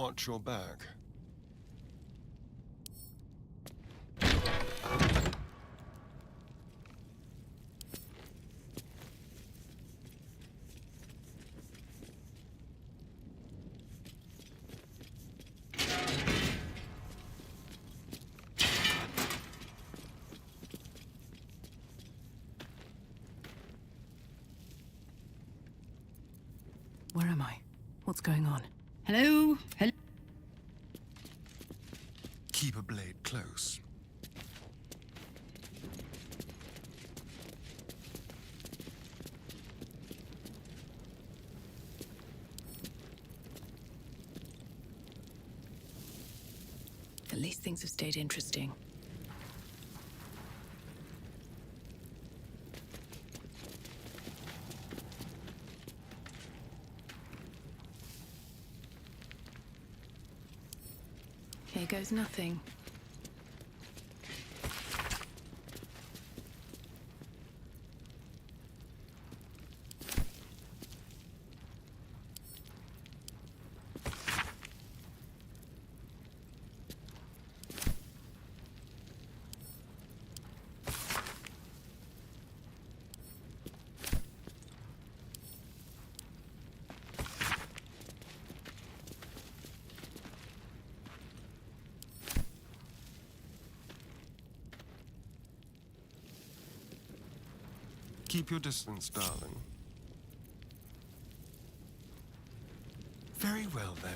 Watch your back. Where am I? What's going on? Hello? Hello? Keep a blade close. At least things have stayed interesting. Here goes nothing. Keep your distance, darling. Very well, then.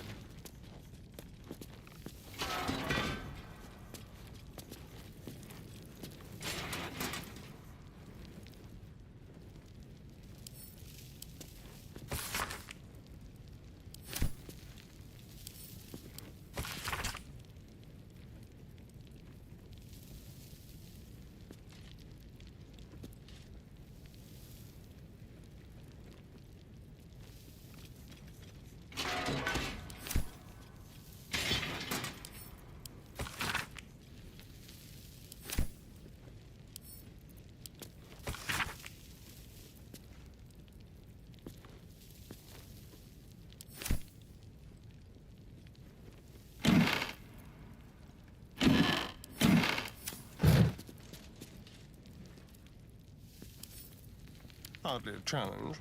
Hardly a challenge.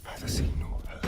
Neither seen nor heard.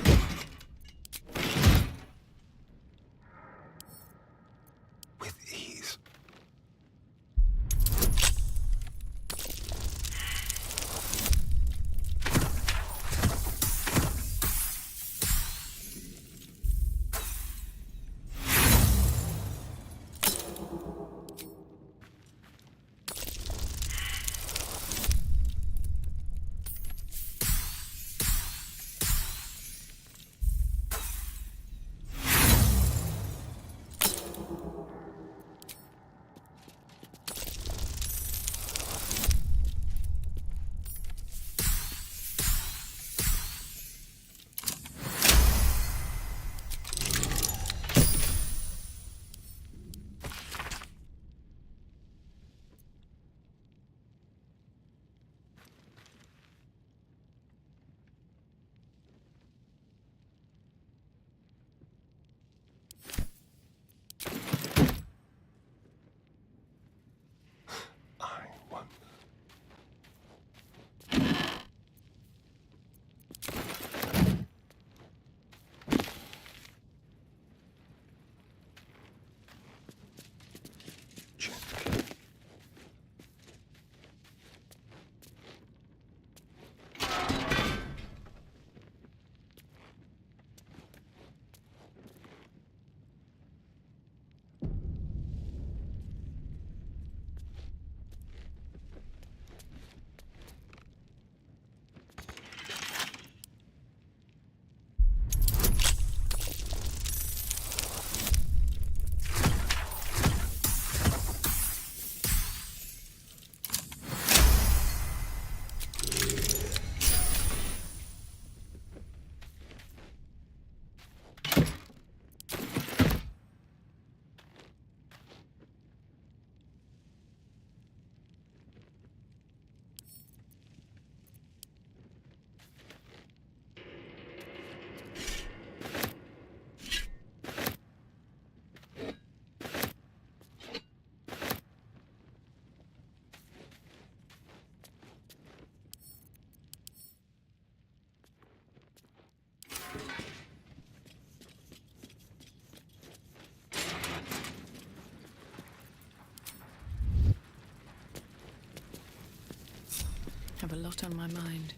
a lot on my mind.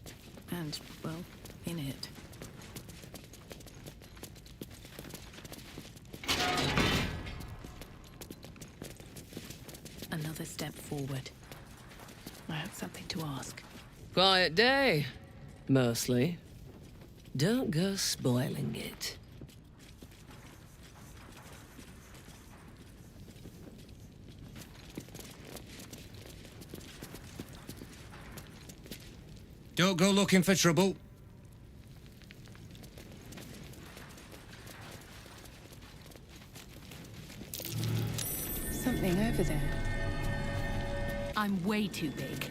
And, well, in it. Another step forward. I have something to ask. Quiet day, mostly. Don't go spoiling it. Don't go looking for trouble. Something over there. I'm way too big.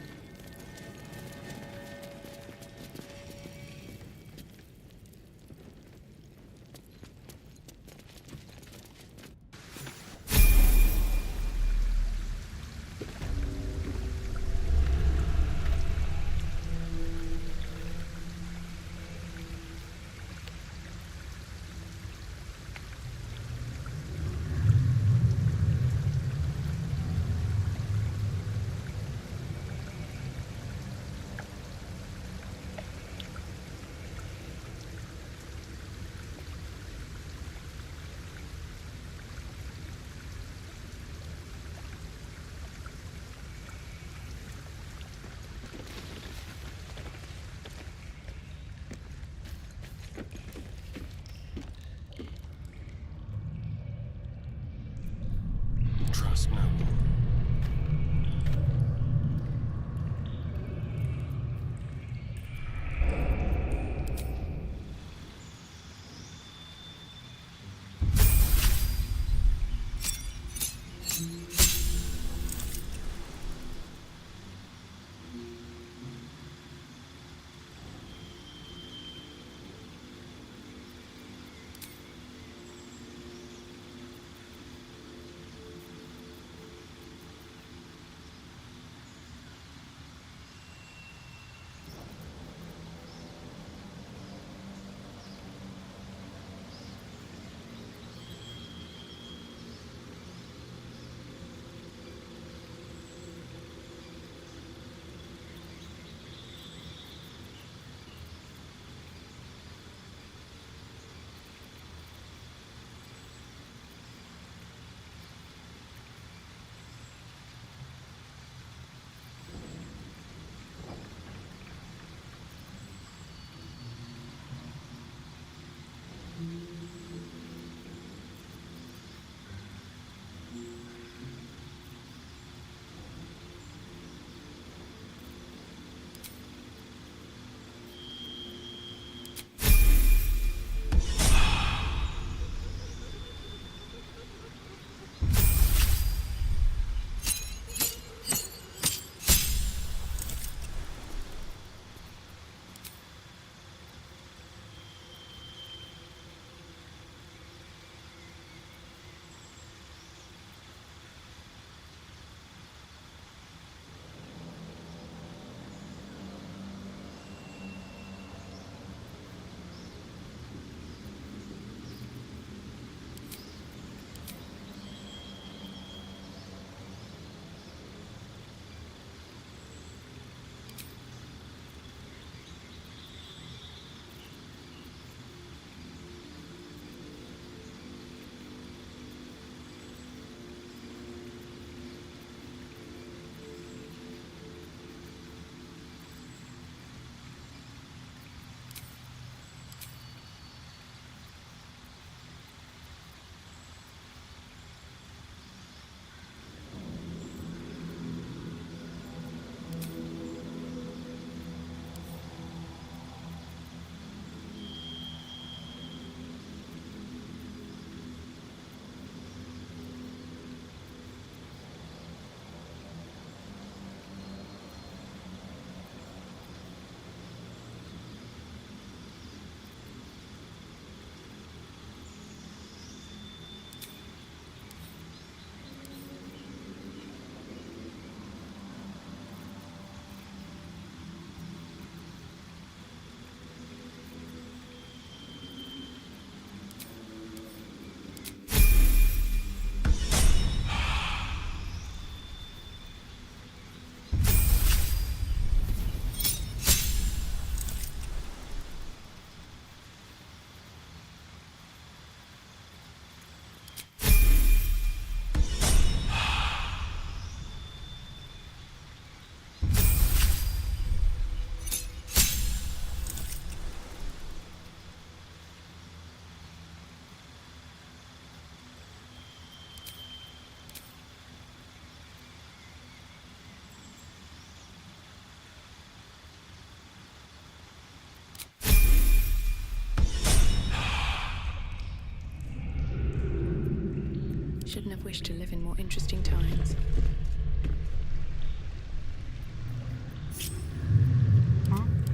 Shouldn't have wished to live in more interesting times.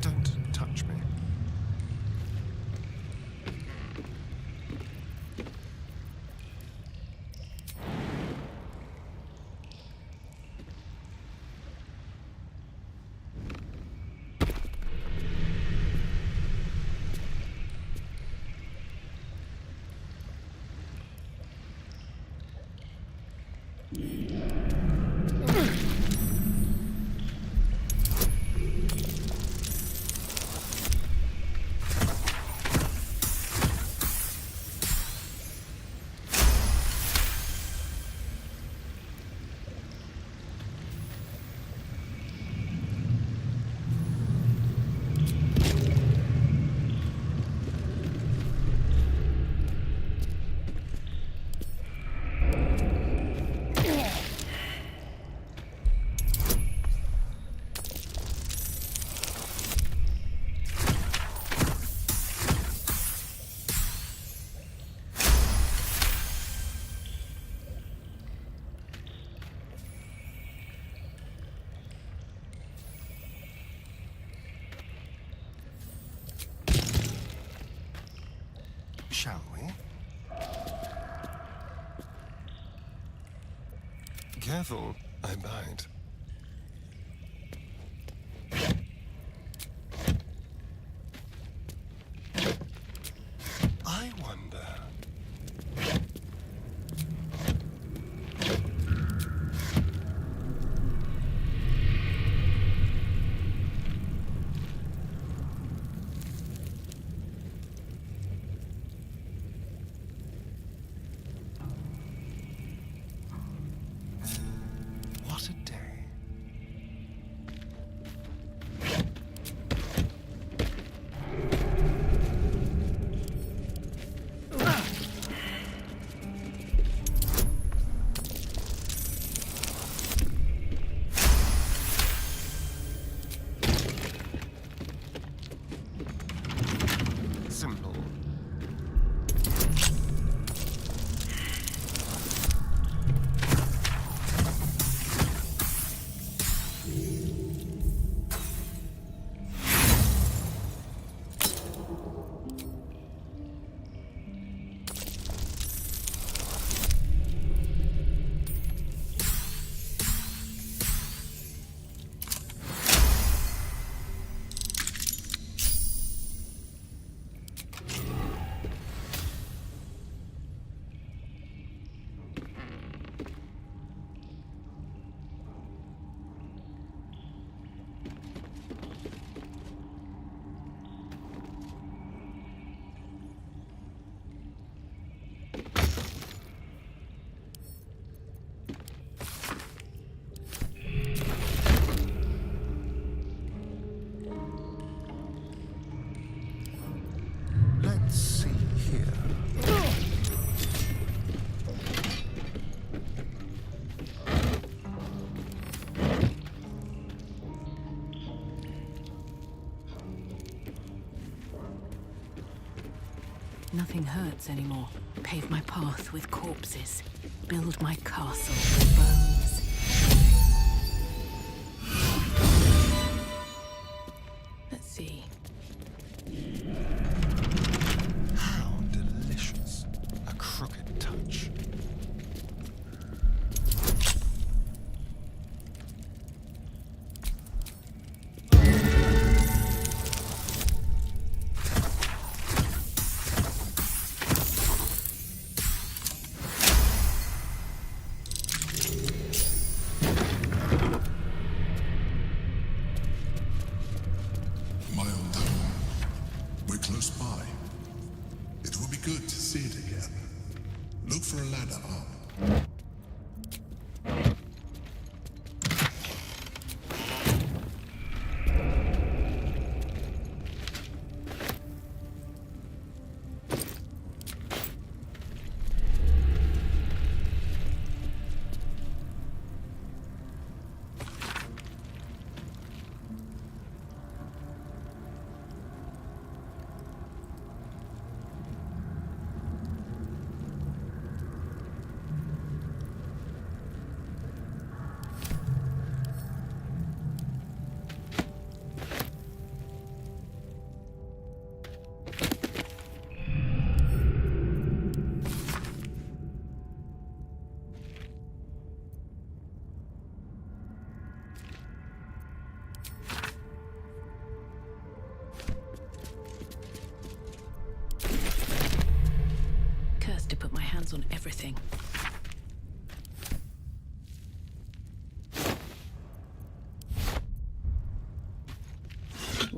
Don't touch me. Shall we? Careful, I bite. I wonder. What a day. Simple. Let's see here. Nothing hurts anymore. Pave my path with corpses. Build my castle with bones. Let's see. How delicious. A crooked touch.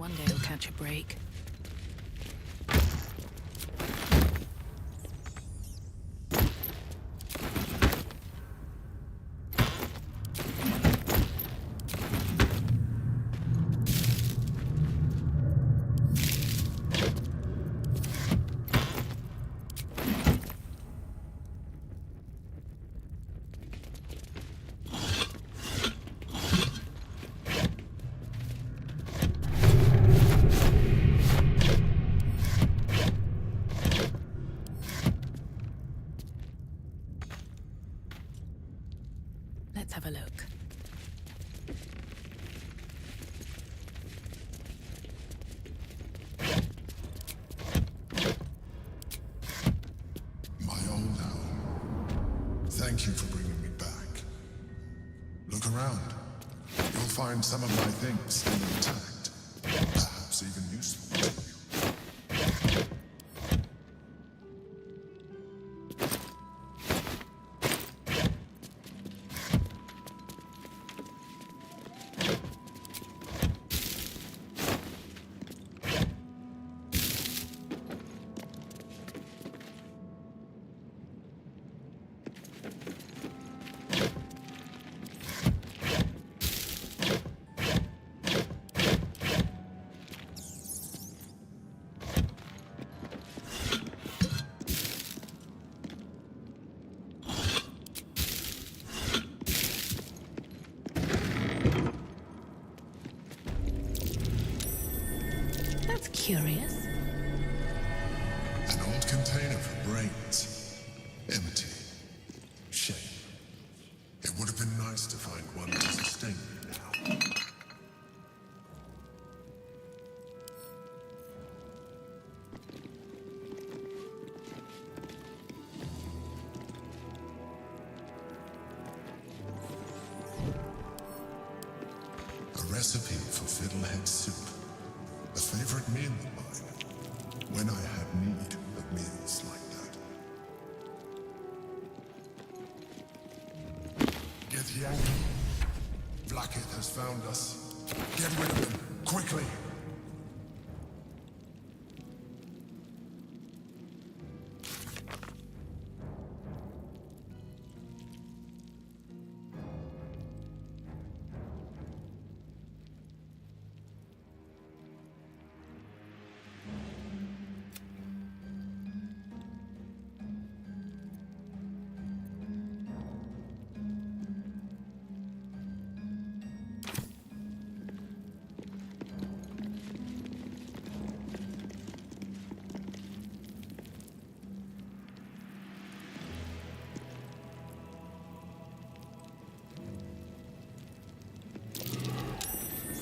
one day he'll catch a break. Let's have a look. My old home. Thank you for bringing me back. Look around. You'll find some of my things still intact. Perhaps even useful to you. That's curious. An old container for brains. Empty. Shame. It would have been nice to find one to sustain me now. A recipe for fiddlehead soup. A favorite meal of mine. When I had need of meals like that. Get Yankee. Blackett has found us. Get rid of him, quickly!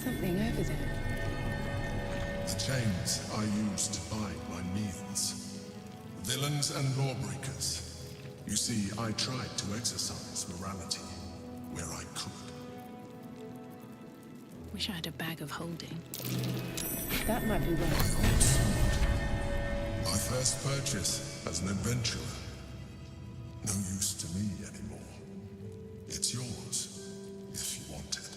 Something over there. The chains I used to buy my meals. Villains and lawbreakers. You see, I tried to exercise morality where I could. Wish I had a bag of holding. That might be worse. My first purchase as an adventurer. No use to me anymore. It's yours, if you want it.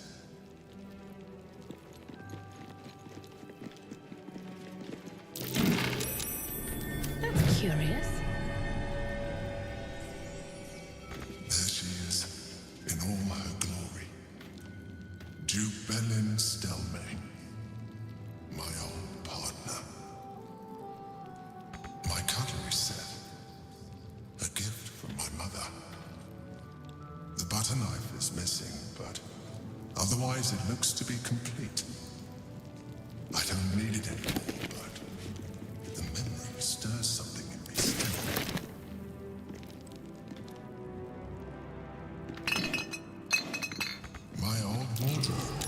That's curious. There she is, in all her glory. Duke Belin Stelmane, my old partner. My cutlery set, a gift from my mother. The butter knife is missing, but otherwise it looks to be complete. I don't need it anymore, but the memory stirs something in me still. My old wardrobe,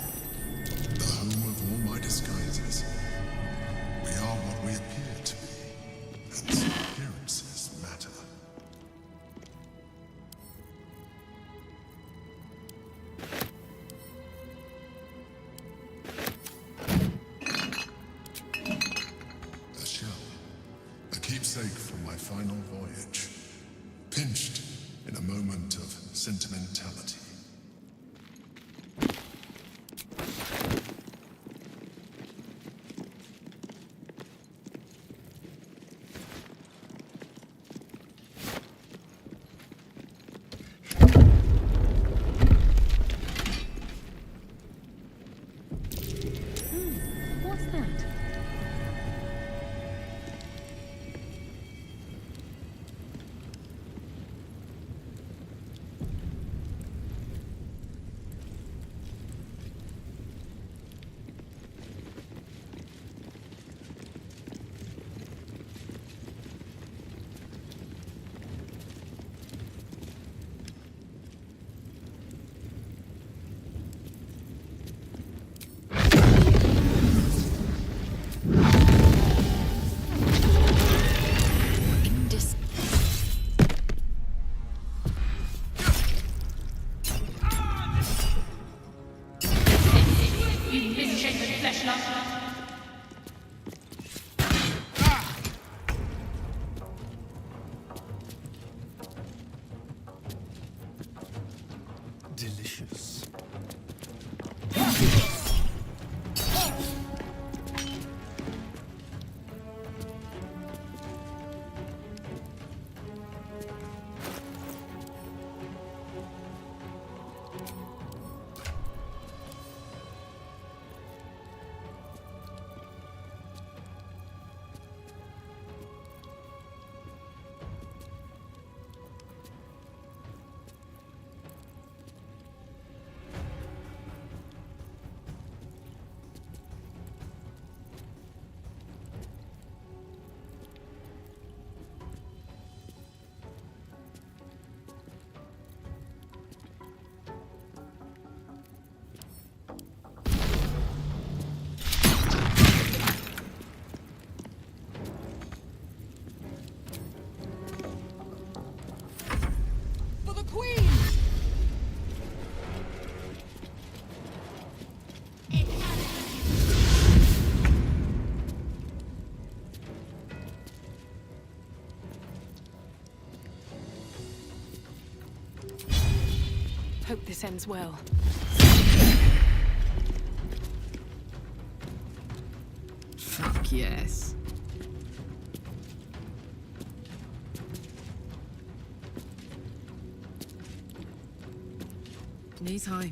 the home of all my disguises. We are what we appear to be, and appearances matter. A shell, a keepsake from my final voyage, pinched in a moment of sentimentality. Delicious. Hope this ends well. Fuck yes. Knees high.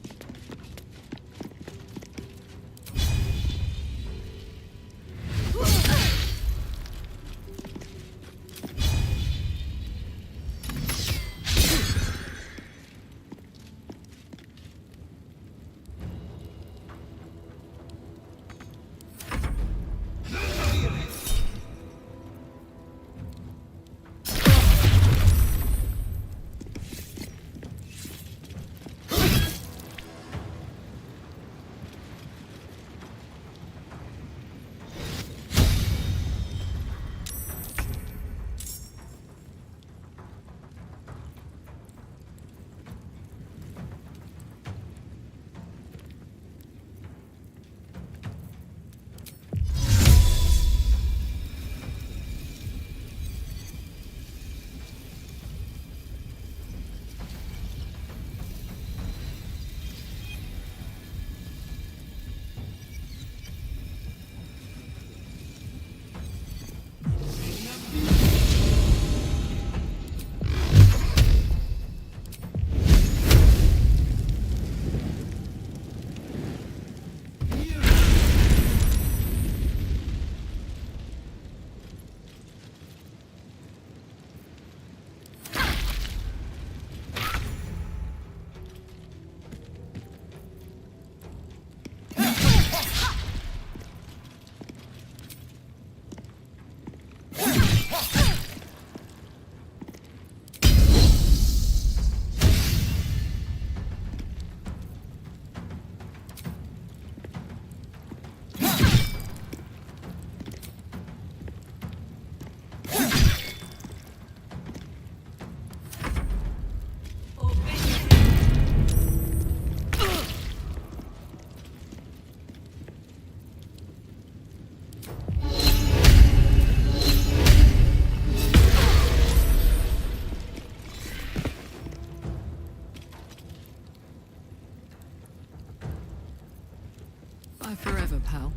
Bye forever, pal.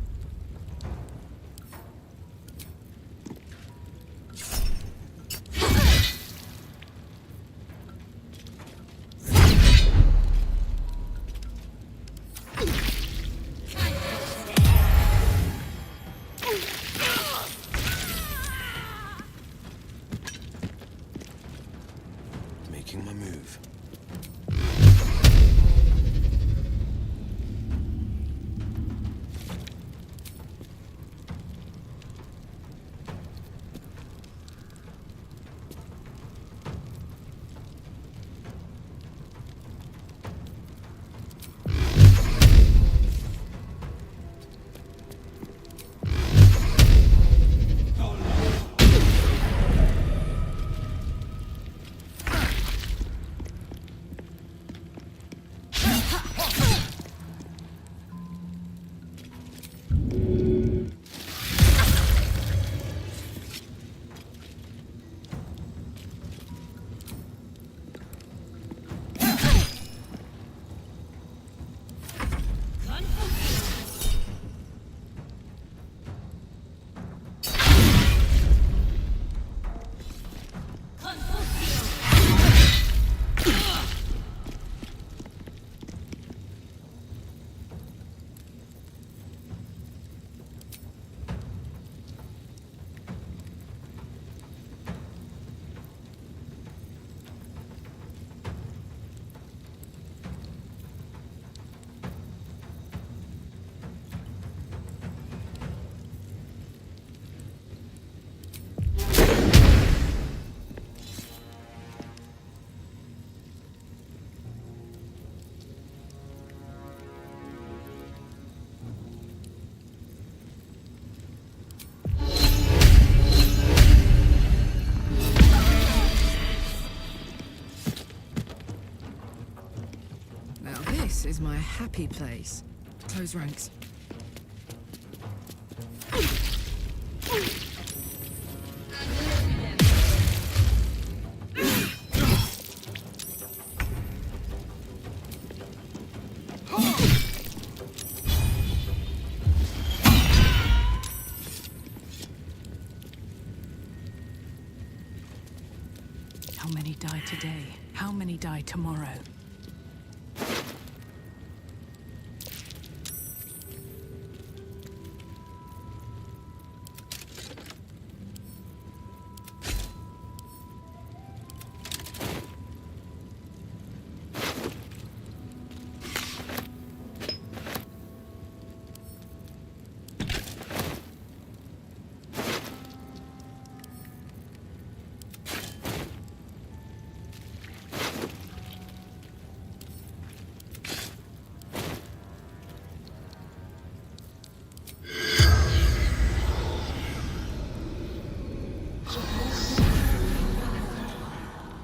Making my move. is my happy place. Close ranks. How many die today? How many die tomorrow?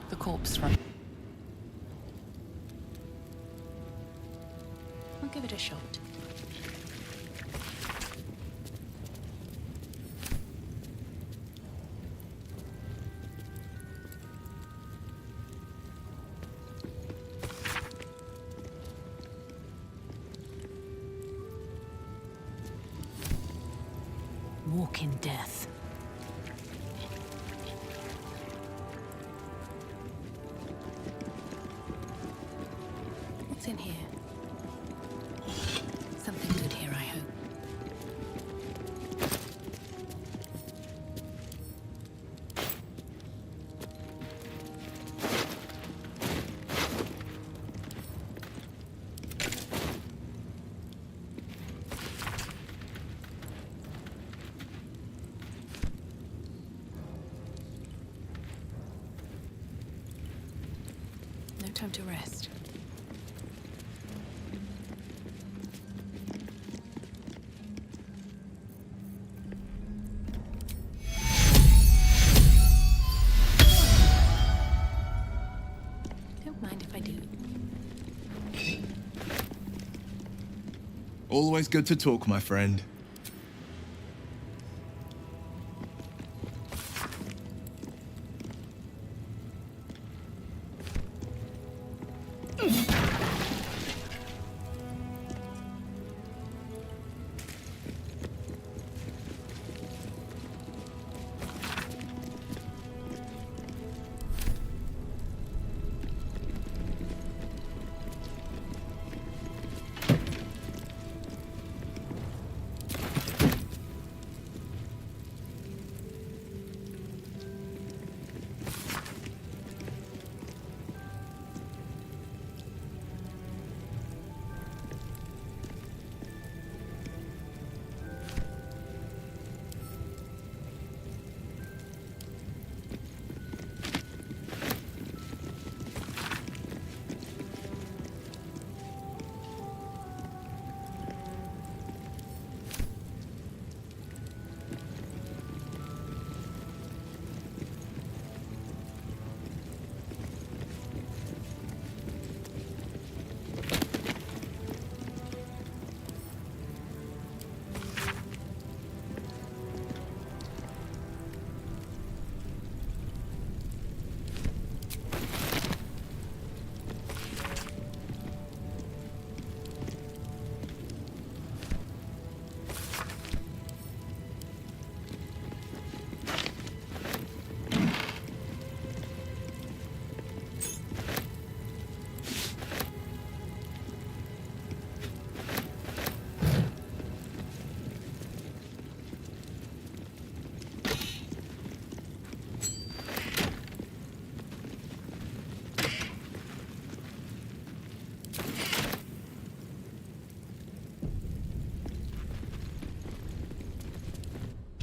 The corpse run. I'll give it a shot. Walk in death. What's in here? Something good here, I hope. No time to rest. Don't mind if I do. Always good to talk, my friend.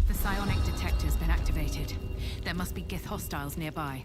The psionic detector's been activated. There must be Gith hostiles nearby.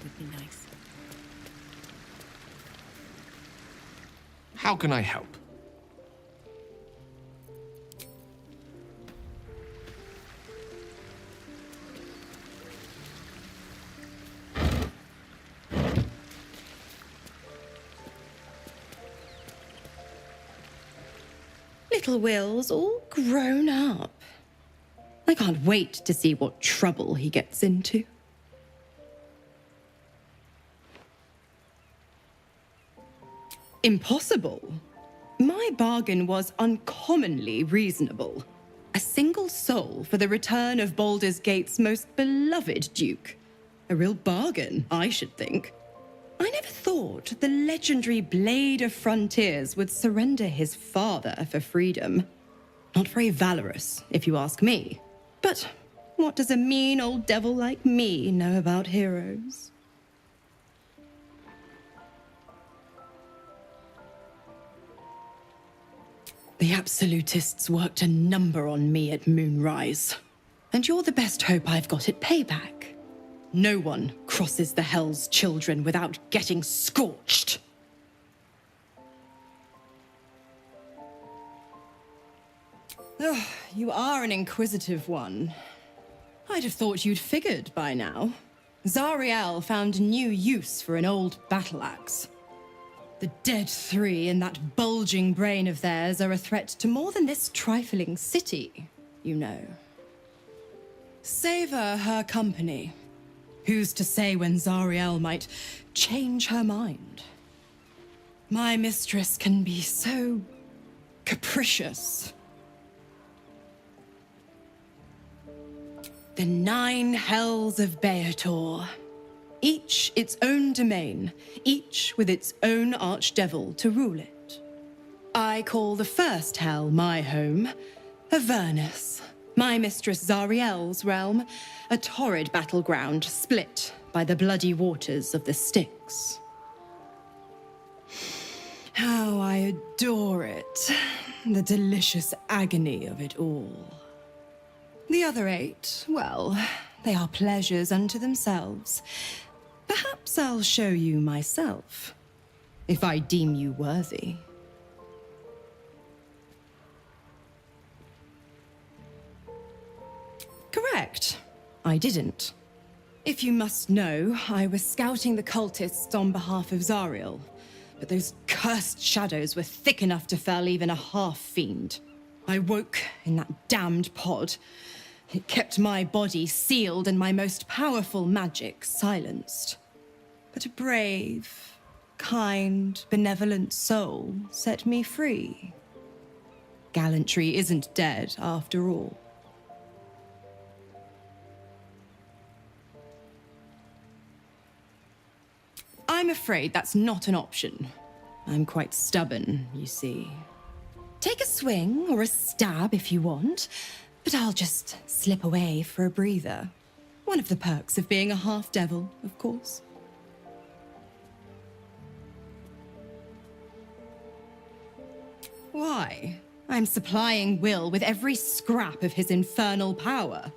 would be nice. How can I help? Little Will's all grown up. I can't wait to see what trouble he gets into. Impossible. My bargain was uncommonly reasonable. A single soul for the return of Baldur's Gate's most beloved duke. A real bargain, I should think. I never thought the legendary Blade of Frontiers would surrender his father for freedom. Not very valorous, if you ask me. But what does a mean old devil like me know about heroes? The absolutists worked a number on me at Moonrise. And you're the best hope I've got at payback. No one crosses the Hell's Children without getting scorched. Oh, you are an inquisitive one. I'd have thought you'd figured by now. Zariel found new use for an old battle axe. The dead three in that bulging brain of theirs are a threat to more than this trifling city, you know. Savor her company. Who's to say when Zariel might change her mind? My mistress can be so capricious. The 9 hells of Beator. Each its own domain, each with its own archdevil to rule it. I call the first hell my home, Avernus. My mistress Zariel's realm, a torrid battleground split by the bloody waters of the Styx. How I adore it, the delicious agony of it all. The other 8, well, they are pleasures unto themselves. Perhaps I'll show you myself, if I deem you worthy. Correct. I didn't. If you must know, I was scouting the cultists on behalf of Zariel, but those cursed shadows were thick enough to fell even a half-fiend. I woke in that damned pod. It kept my body sealed and my most powerful magic silenced. But a brave, kind, benevolent soul set me free. Gallantry isn't dead after all. I'm afraid that's not an option. I'm quite stubborn, you see. Take a swing or a stab if you want, but I'll just slip away for a breather. One of the perks of being a half-devil, of course. Why? I'm supplying Will with every scrap of his infernal power.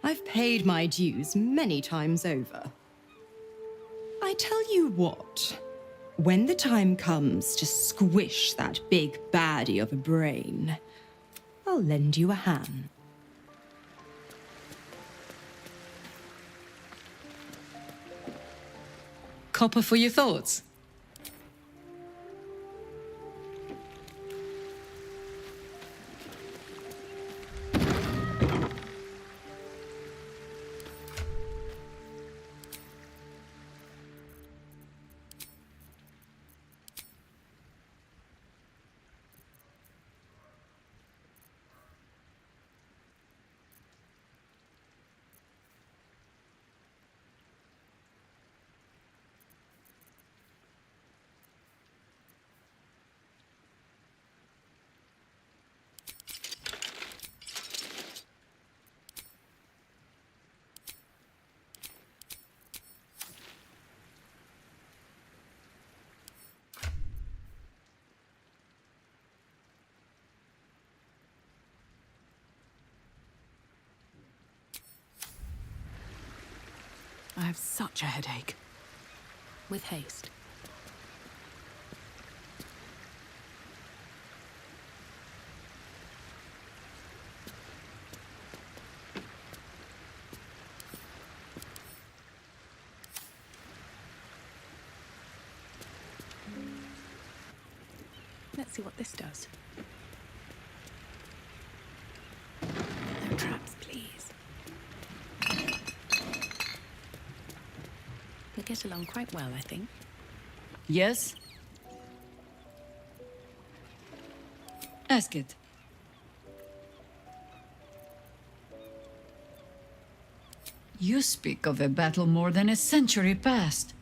I've paid my dues many times over. I tell you what, when the time comes to squish that big baddie of a brain, I'll lend you a hand. Copper for your thoughts. I have such a headache. with haste. Let's see what this does. No traps, please. We get along quite well, I think. Yes? Ask it. You speak of a battle more than a century past.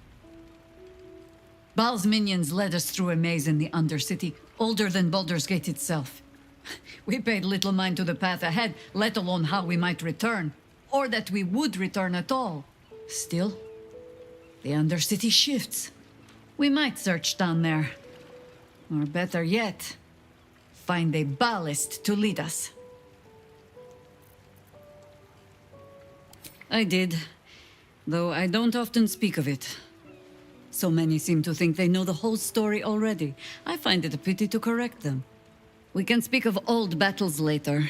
Baal's minions led us through a maze in the Undercity, older than Baldur's Gate itself. We paid little mind to the path ahead, let alone how we might return, or that we would return at all. Still, the Undercity shifts. We might search down there. Or better yet, find a ballast to lead us. I did, though I don't often speak of it. So many seem to think they know the whole story already. I find it a pity to correct them. We can speak of old battles later.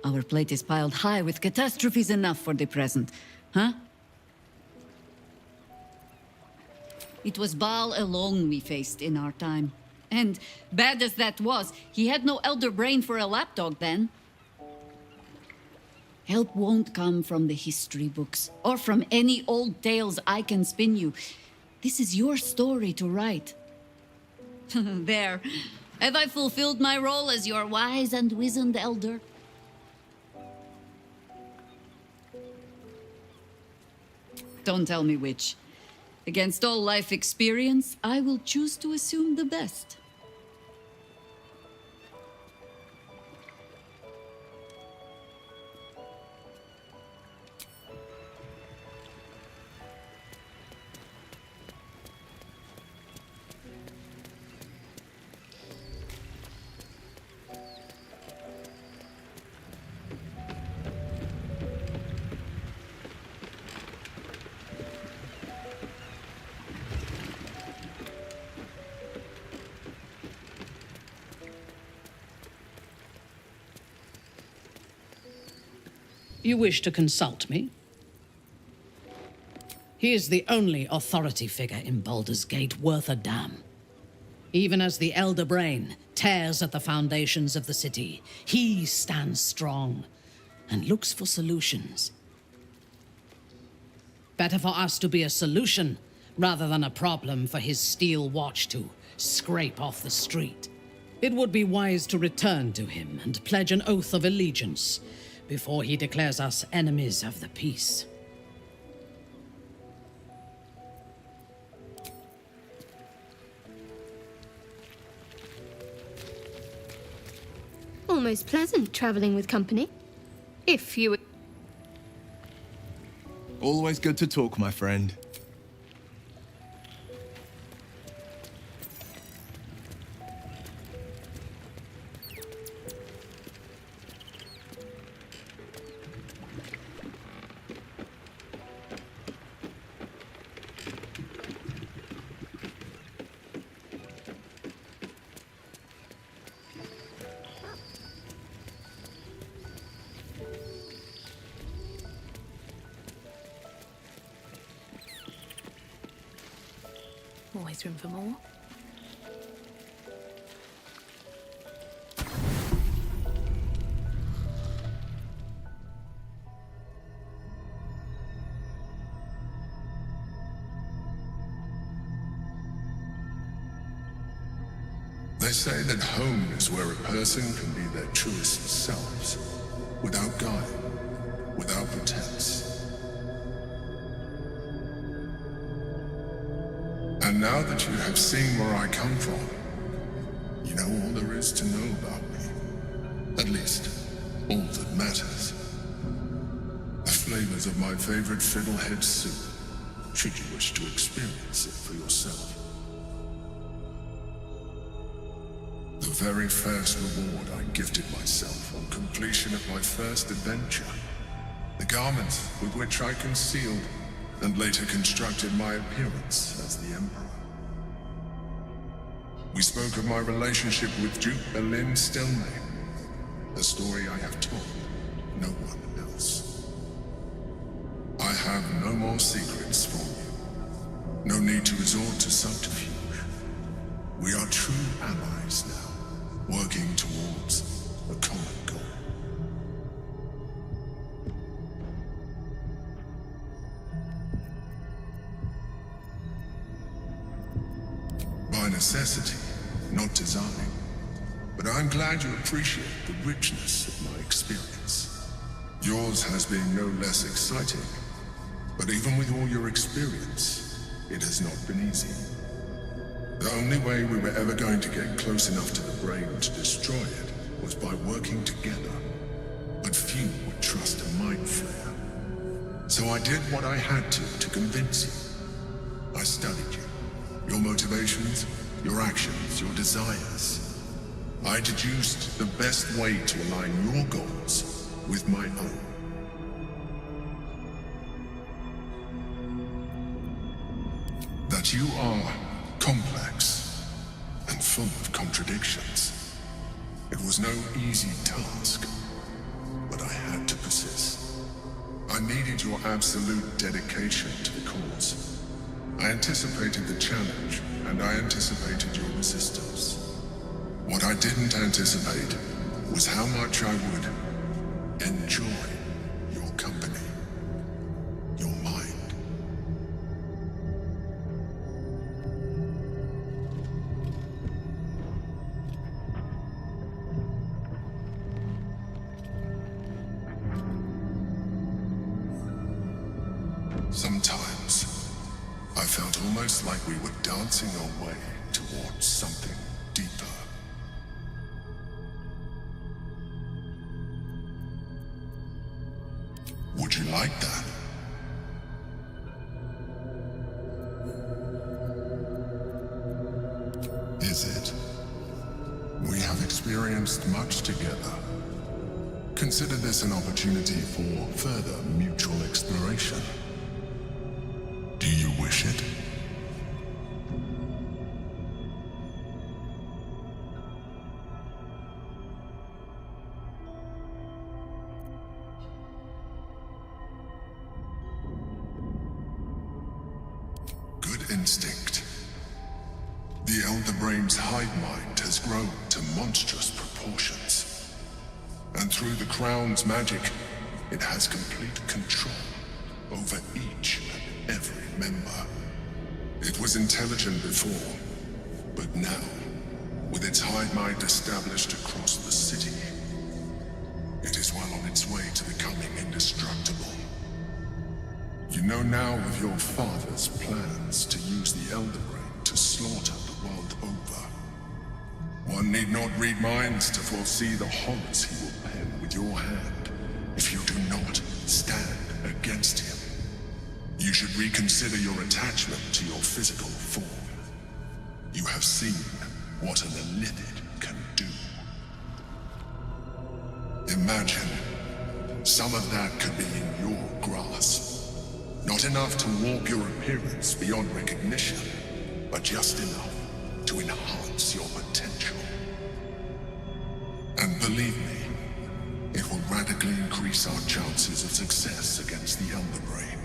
Our plate is piled high with catastrophes enough for the present, huh? It was Baal alone we faced in our time. And bad as that was, he had no elder brain for a lapdog then. Help won't come from the history books, or from any old tales I can spin you. This is your story to write. There. Have I fulfilled my role as your wise and wizened elder? Don't tell me which. Against all life experience, I will choose to assume the best. You wish to consult me? He is the only authority figure in Baldur's Gate worth a damn. Even as the Elder Brain tears at the foundations of the city, he stands strong and looks for solutions. Better for us to be a solution rather than a problem for his steel watch to scrape off the street. It would be wise to return to him and pledge an oath of allegiance before he declares us enemies of the peace. Almost pleasant traveling with company. If you... Always good to talk, my friend. Always room for more. They say that home is where a person can be their truest selves, without guile, without pretense. And now that you have seen where I come from, you know all there is to know about me. At least, all that matters. The flavors of my favorite fiddlehead soup, should you wish to experience it for yourself. The very first reward I gifted myself on completion of my first adventure. The garments with which I concealed and later constructed my appearance as the Emperor. We spoke of my relationship with Duke Berlin Stelmane, a story I have told no one else. I have no more secrets from you. No need to resort to subterfuge. We are true allies now, working towards a common goal. By necessity, not design. But I'm glad you appreciate the richness of my experience. Yours has been no less exciting, but even with all your experience, it has not been easy. The only way we were ever going to get close enough to the brain to destroy it was by working together. But few would trust a mind flayer. So I did what I had to convince you. I studied you, your motivations, your actions, your desires. I deduced the best way to align your goals with my own. That you are complex and full of contradictions. It was no easy task, but I had to persist. I needed your absolute dedication to the cause. I anticipated the challenge, and I anticipated your resistance. What I didn't anticipate was how much I would enjoy your company, your mind. Sometimes, I felt almost like we were dancing our way towards something deeper. Would you like that? Is it? We have experienced much together. Consider this an opportunity for further mutual exploration. Do you wish it? Good instinct. The Elder Brain's hive mind has grown to monstrous proportions. And through the Crown's magic, it has complete control over each and every member. It was intelligent before, but now, with its hive mind established across the city, it is well on its way to becoming indestructible. You know now of your father's plans to use the Elder Brain to slaughter the world over. One need not read minds to foresee the horrors he will pen with your hand if you do not stand against him. You should reconsider your attachment to your physical form. You have seen what an Elithid can do. Imagine some of that could be in your grasp. Not enough to warp your appearance beyond recognition, but just enough to enhance your potential. And believe me, it will radically increase our chances of success against the Elder Brain.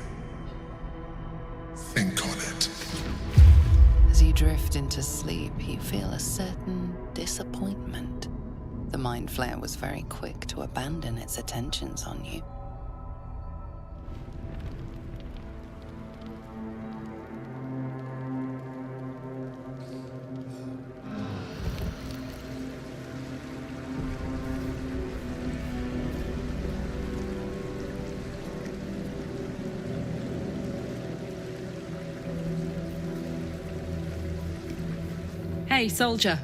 Think on it. As you drift into sleep, you feel a certain disappointment. The Mind Flayer was very quick to abandon its attentions on you. Hey, soldier.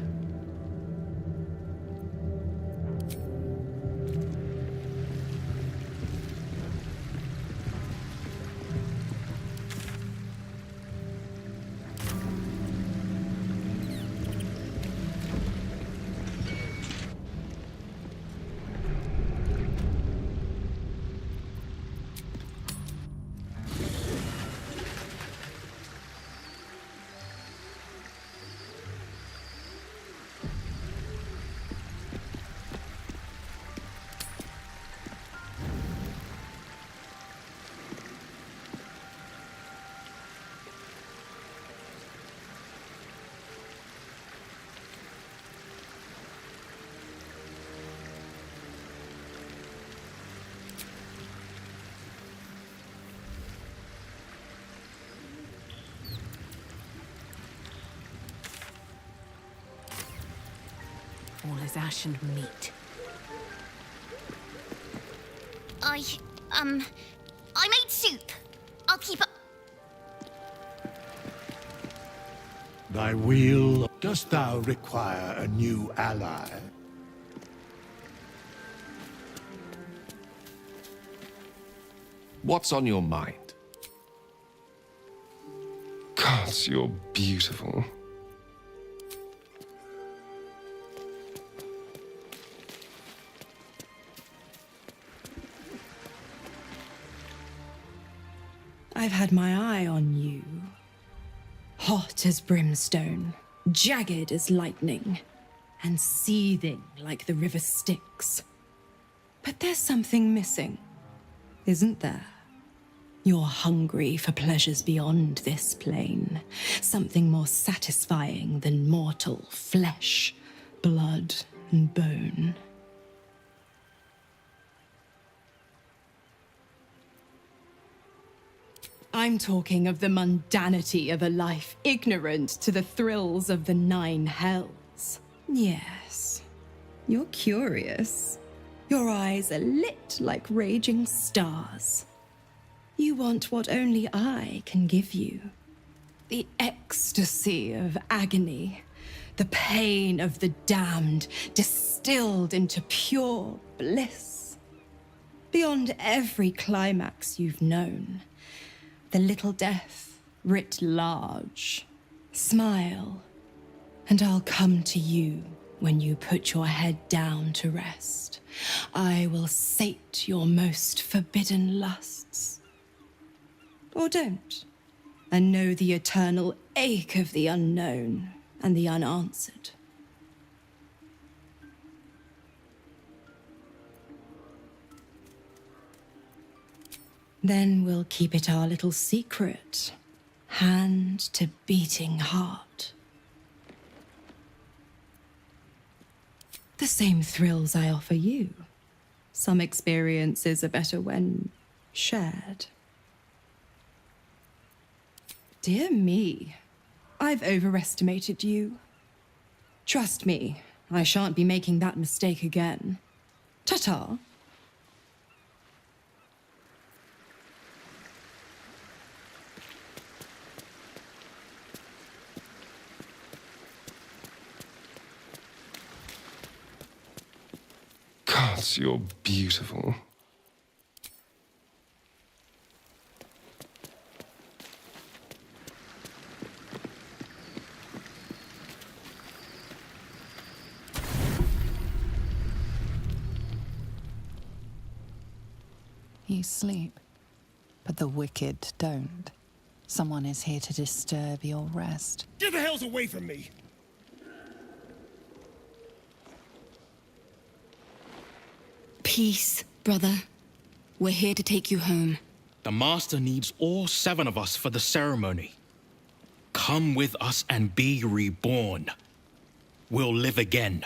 as ash and meat. I made soup. I'll keep up. Thy will, dost thou require a new ally? What's on your mind? Gods, you're beautiful. I've had my eye on you. Hot as brimstone, jagged as lightning, and seething like the river Styx. But there's something missing, isn't there? You're hungry for pleasures beyond this plane. Something more satisfying than mortal flesh, blood, and bone. I'm talking of the mundanity of a life ignorant to the thrills of the nine hells. Yes, you're curious. Your eyes are lit like raging stars. You want what only I can give you. The ecstasy of agony, the pain of the damned distilled into pure bliss. Beyond every climax you've known. The little death writ large. Smile, and I'll come to you when you put your head down to rest. I will sate your most forbidden lusts. Or don't, and know the eternal ache of the unknown and the unanswered. Then we'll keep it our little secret, hand to beating heart. The same thrills I offer you. Some experiences are better when shared. Dear me, I've overestimated you. Trust me, I shan't be making that mistake again. Ta-ta. Gods, you're beautiful. You sleep, but the wicked don't. Someone is here to disturb your rest. Get the hells away from me! Peace, brother. We're here to take you home. The Master needs all 7 of us for the ceremony. Come with us and be reborn. We'll live again.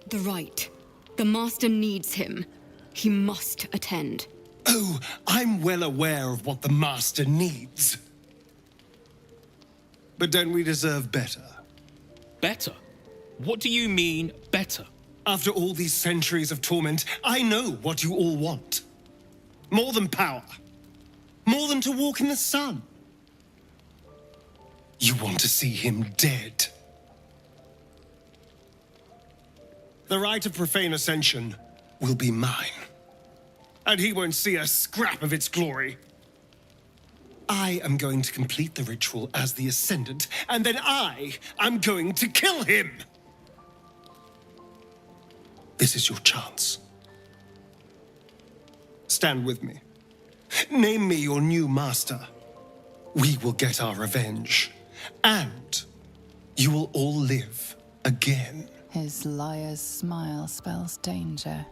The rite. The Master needs him. He must attend. Oh, I'm well aware of what the Master needs. But don't we deserve better? Better? What do you mean, better? After all these centuries of torment, I know what you all want. More than power. More than to walk in the sun. You want to see him dead. The rite of profane ascension will be mine. And he won't see a scrap of its glory. I am going to complete the ritual as the Ascendant, and then I am going to kill him! This is your chance. Stand with me. Name me your new master. We will get our revenge. And you will all live again. His liar's smile spells danger.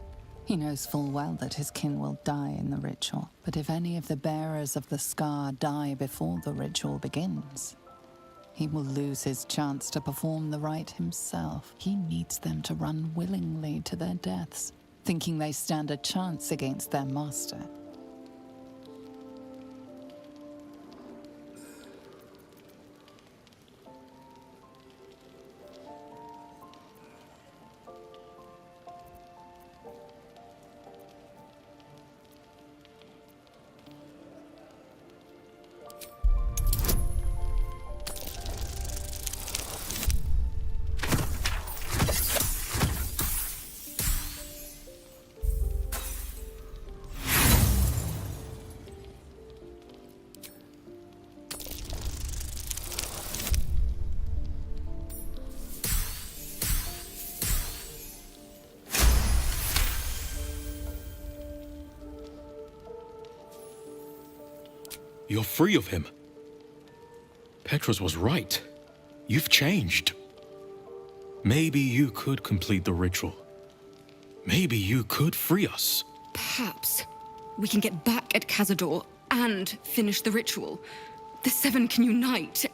He knows full well that his kin will die in the ritual. But if any of the bearers of the scar die before the ritual begins, he will lose his chance to perform the rite himself. He needs them to run willingly to their deaths, thinking they stand a chance against their master. You're free of him. Petros was right. You've changed. Maybe you could complete the ritual. Maybe you could free us. Perhaps we can get back at Cazador and finish the ritual. The Seven can unite.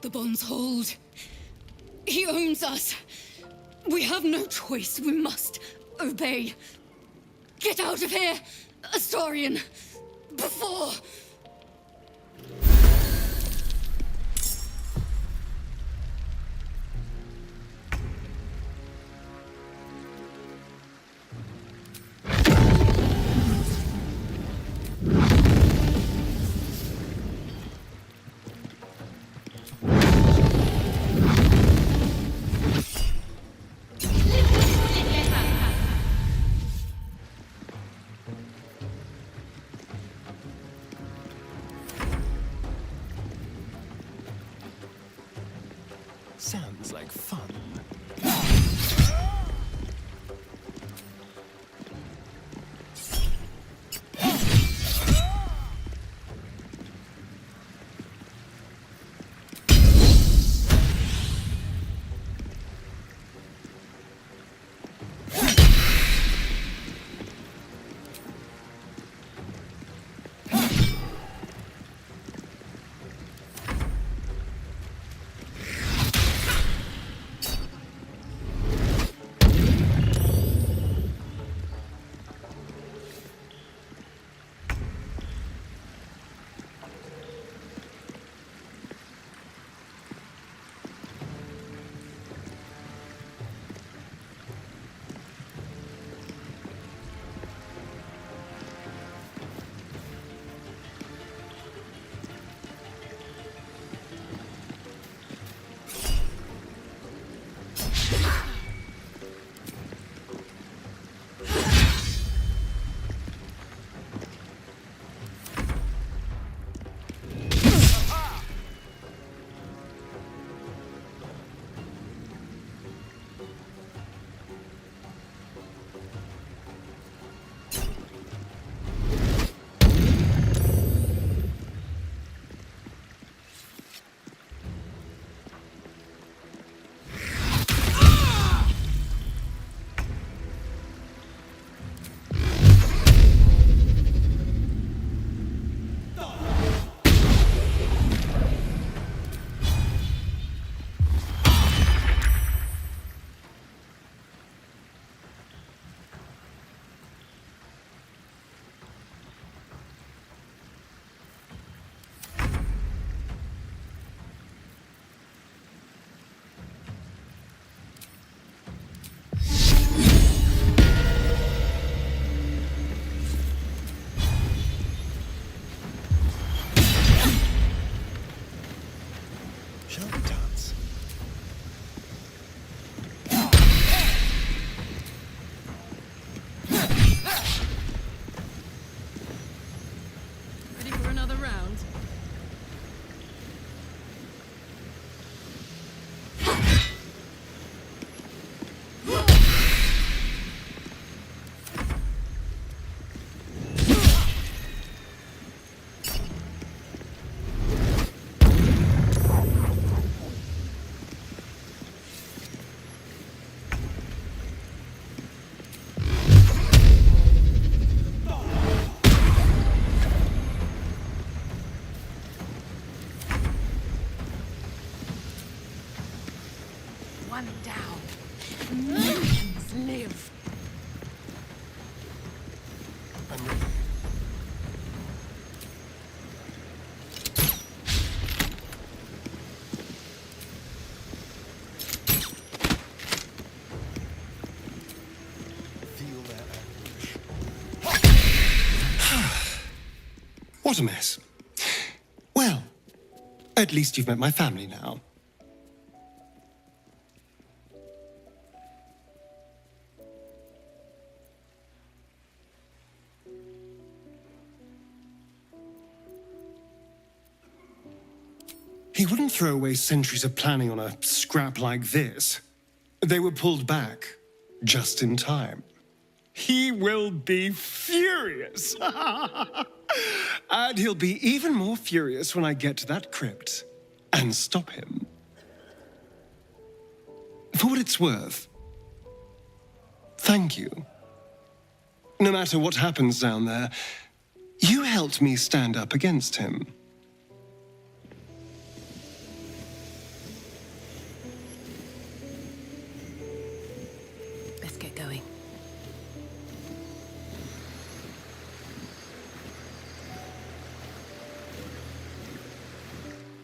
The bonds hold. He owns us. We have no choice. We must obey. Get out of here, Astarion, before... Sounds like fun. Shall we dance? Ready for another round? One down. Millions live. I'm ready. Feel that anguish. What a mess. Well, at least you've met my family now. He wouldn't throw away centuries of planning on a scrap like this. They were pulled back just in time. He will be furious. And he'll be even more furious when I get to that crypt and stop him. For what it's worth, thank you. No matter what happens down there, you helped me stand up against him. Let's get going.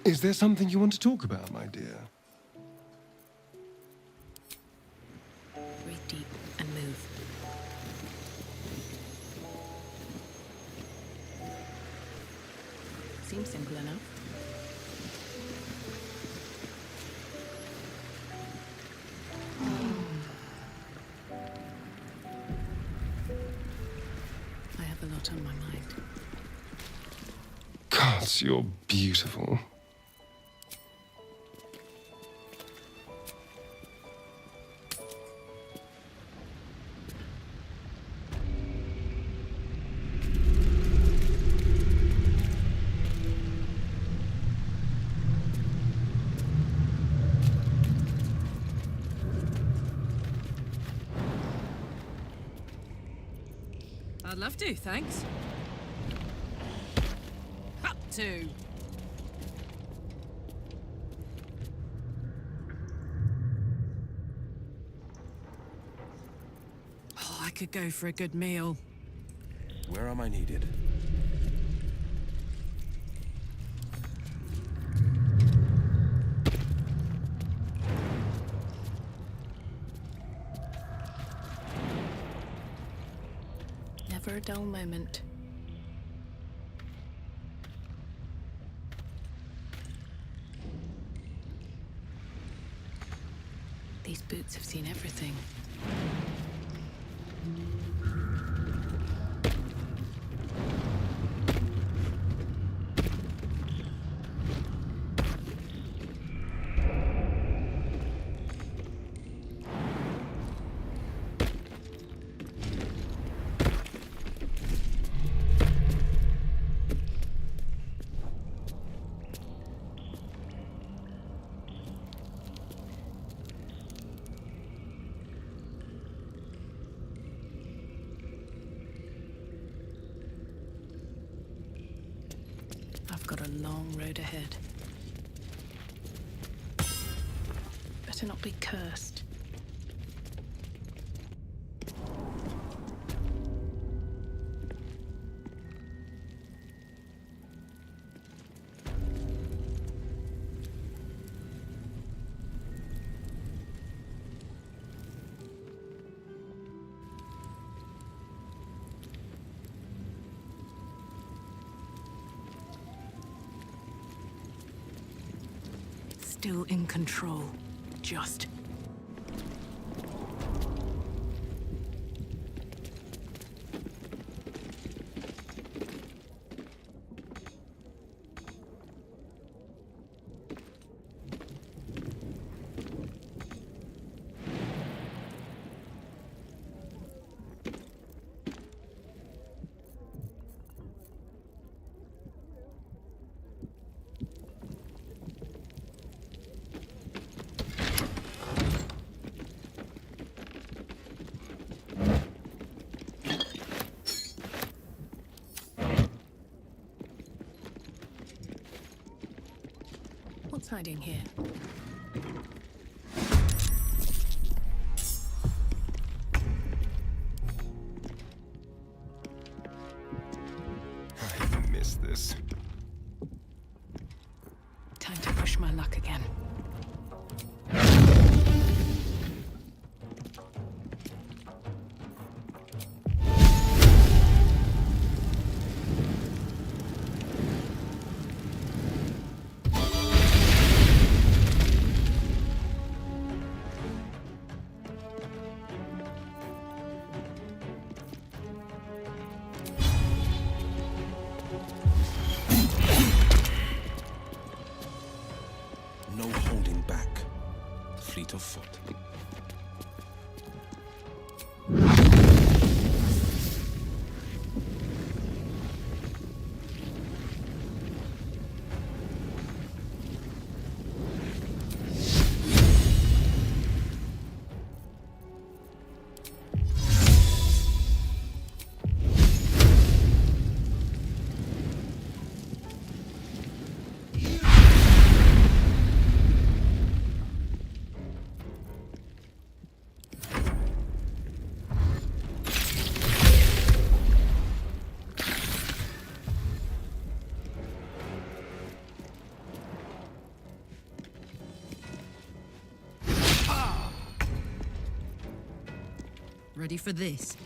Is there something you want to talk about, my dear? Breathe deep and move. Seems simple enough. I have a lot on my mind. Gods, you're beautiful. I'd love to, thanks. Up to. Oh, I could go for a good meal. Where am I needed? Never a dull moment. These boots have seen everything. I've got a long road ahead. Better not be cursed. Still in control. Just. What's hiding here? I missed this. Time to push my luck again. fleet of foot. Ready for this?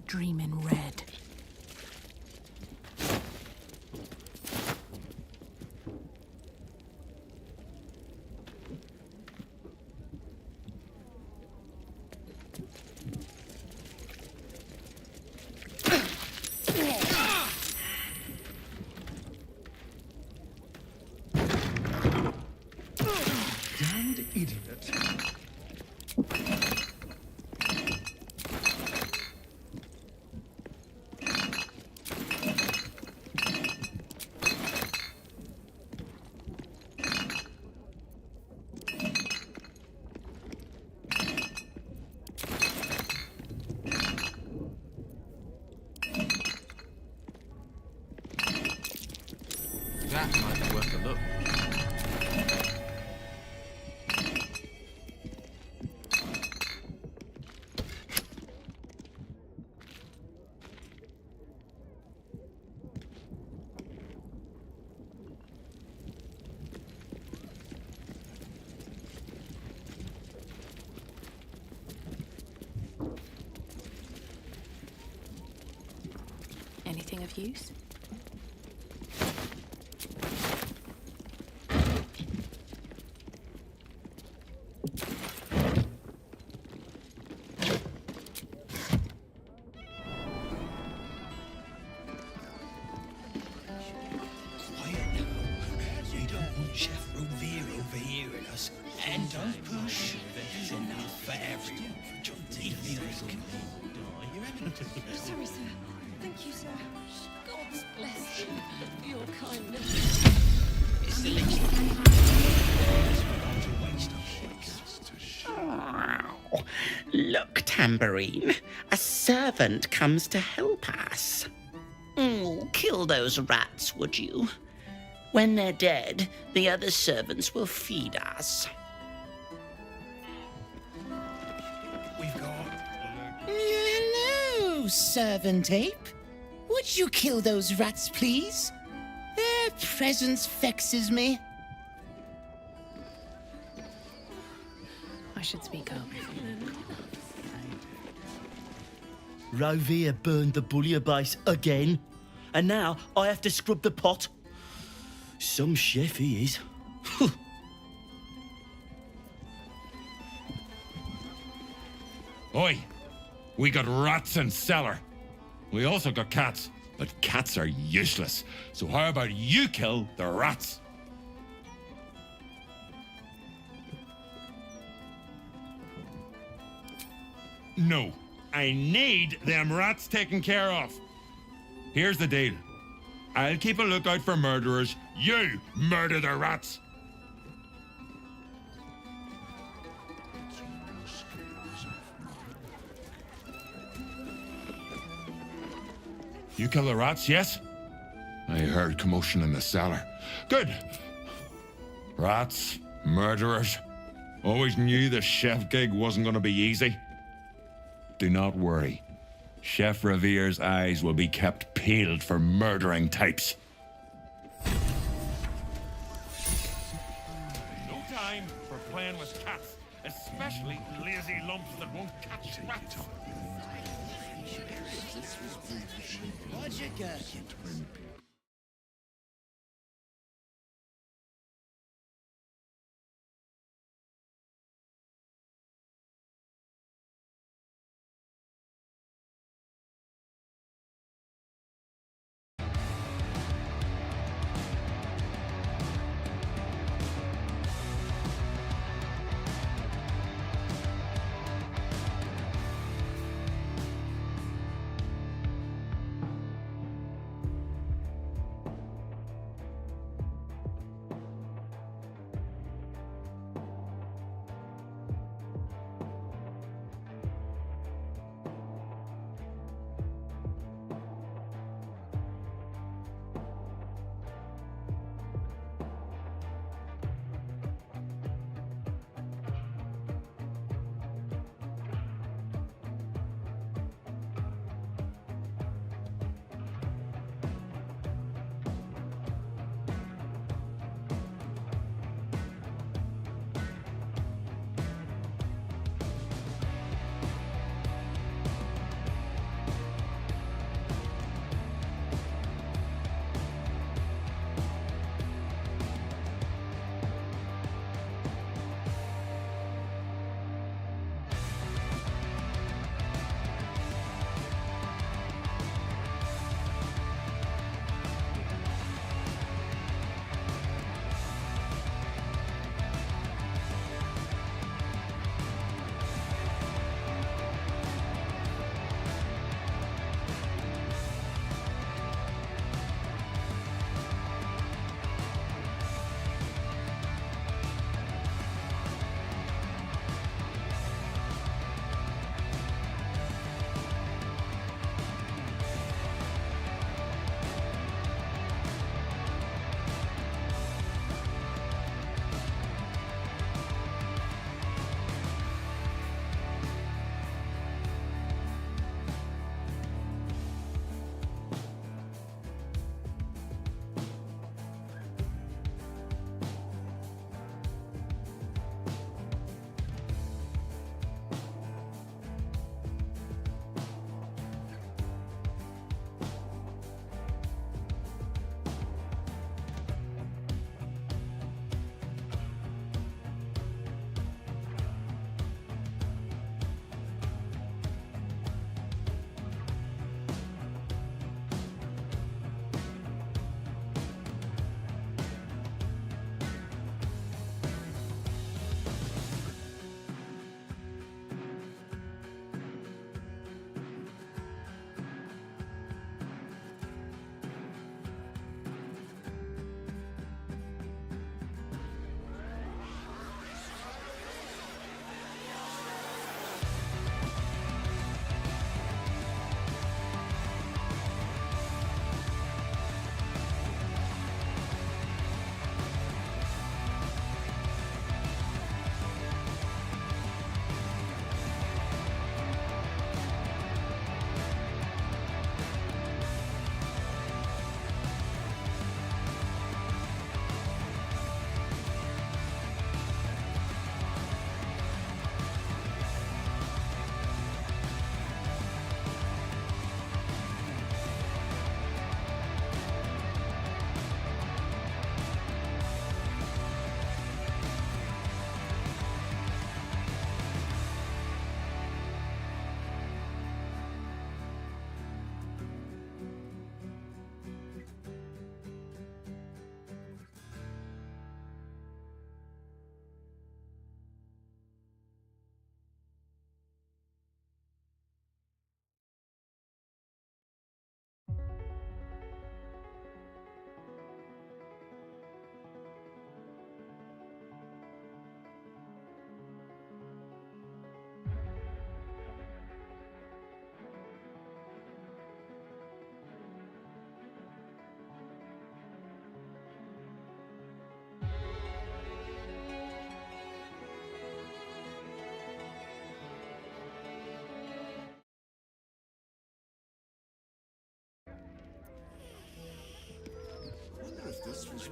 Dream in red. Damned idiot. That might be worth a look. Anything of use? We don't want Chef Revere overhearing us. And don't push. There's enough for everyone. He feels Sorry, sir. Thank you, sir. God bless you for your kindness. It's the least Oh, look, Tambourine. A servant comes to help us. Kill those rats, would you? When they're dead, the other servants will feed us. We've got... Hello, servant ape. Would you kill those rats, please? Their presence vexes me. I should speak up. Rovere burned the bouillabaisse again, and now I have to scrub the pot. Some chef he is. Oi! We got rats in cellar. We also got cats, but cats are useless. So how about you kill the rats? No, I need them rats taken care of. Here's the deal. I'll keep a lookout for murderers. You murder the rats. You kill the rats, yes? I heard commotion in the cellar. Good. Rats, murderers. Always knew the chef gig wasn't going to be easy. Do not worry. Chef Revere's eyes will be kept peeled for murdering types. No time for playing with cats. especially lazy lumps that won't catch rats. Roger,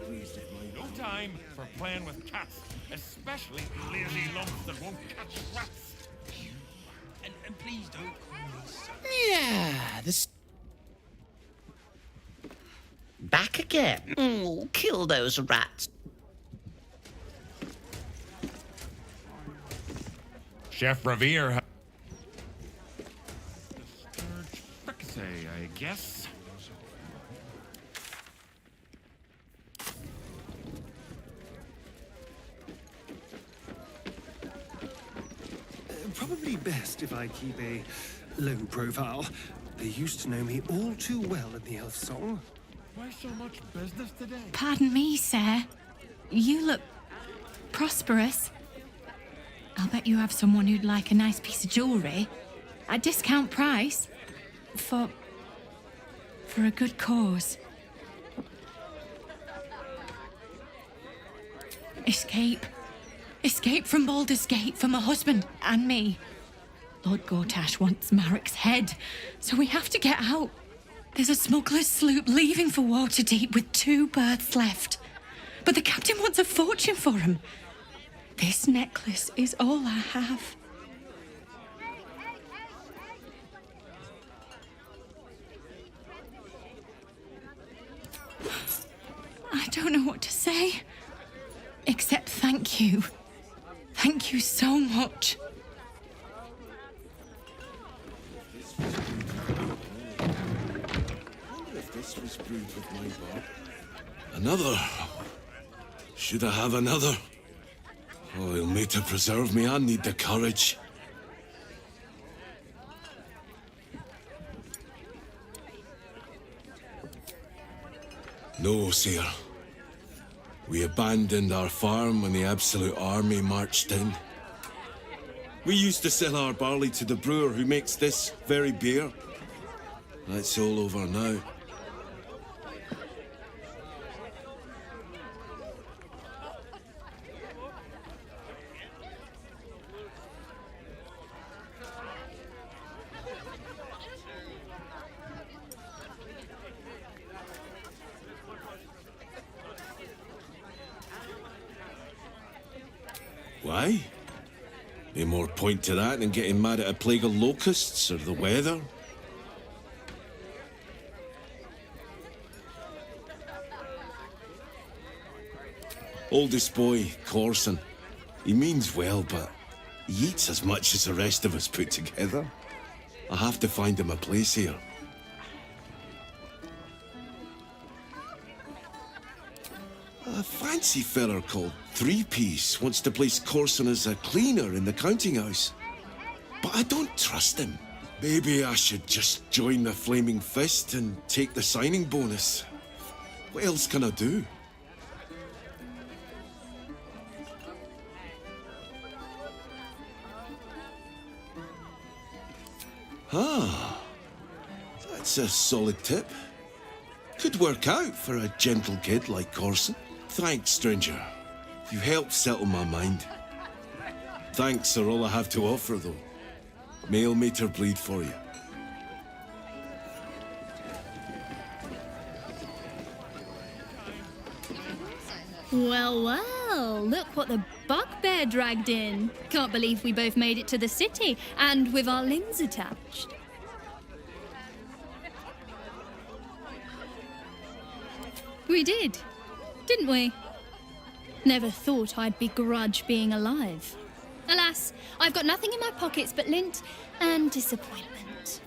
No time for playing with cats, especially lazy lumps that won't catch rats. And please don't call me son. Yeah, this. Back again. Oh, kill those rats. Chef Revere. Sturge fricassee, I guess. Probably best if I keep a low profile. They used to know me all too well in the elf song. Why so much business today? Pardon me, sir. You look prosperous. I'll bet you have someone who'd like a nice piece of jewellery at discount price for a good cause. Escape. Escape from Baldur's Gate for my husband and me. Lord Gortash wants Marek's head, so we have to get out. There's a smuggler's sloop leaving for Waterdeep with 2 berths left. But the captain wants a fortune for him. This necklace is all I have. I don't know what to say, except thank you. Thank you so much. This was brewed with my bark. Another? Should I have another? Oh, he'll need to preserve me. I need the courage. No, sir. We abandoned our farm when the Absolute Army marched in. We used to sell our barley to the brewer who makes this very beer. That's all over now. Why? No more point to that than getting mad at a plague of locusts or the weather. Oldest boy, Corson. He means well, but he eats as much as the rest of us put together. I have to find him a place here. A fancy feller called Three-Piece wants to place Corson as a cleaner in the counting house. But I don't trust him. Maybe I should just join the Flaming Fist and take the signing bonus. What else can I do? Ah, that's a solid tip. Could work out for a gentle kid like Corson. Thanks, stranger. You helped settle my mind. Thanks are all I have to offer, though. Mail meter bleed for you. Well, well, look what the bugbear dragged in. Can't believe we both made it to the city, and with our limbs attached. We did, didn't we? Never thought I'd begrudge being alive. Alas, I've got nothing in my pockets but lint and disappointment.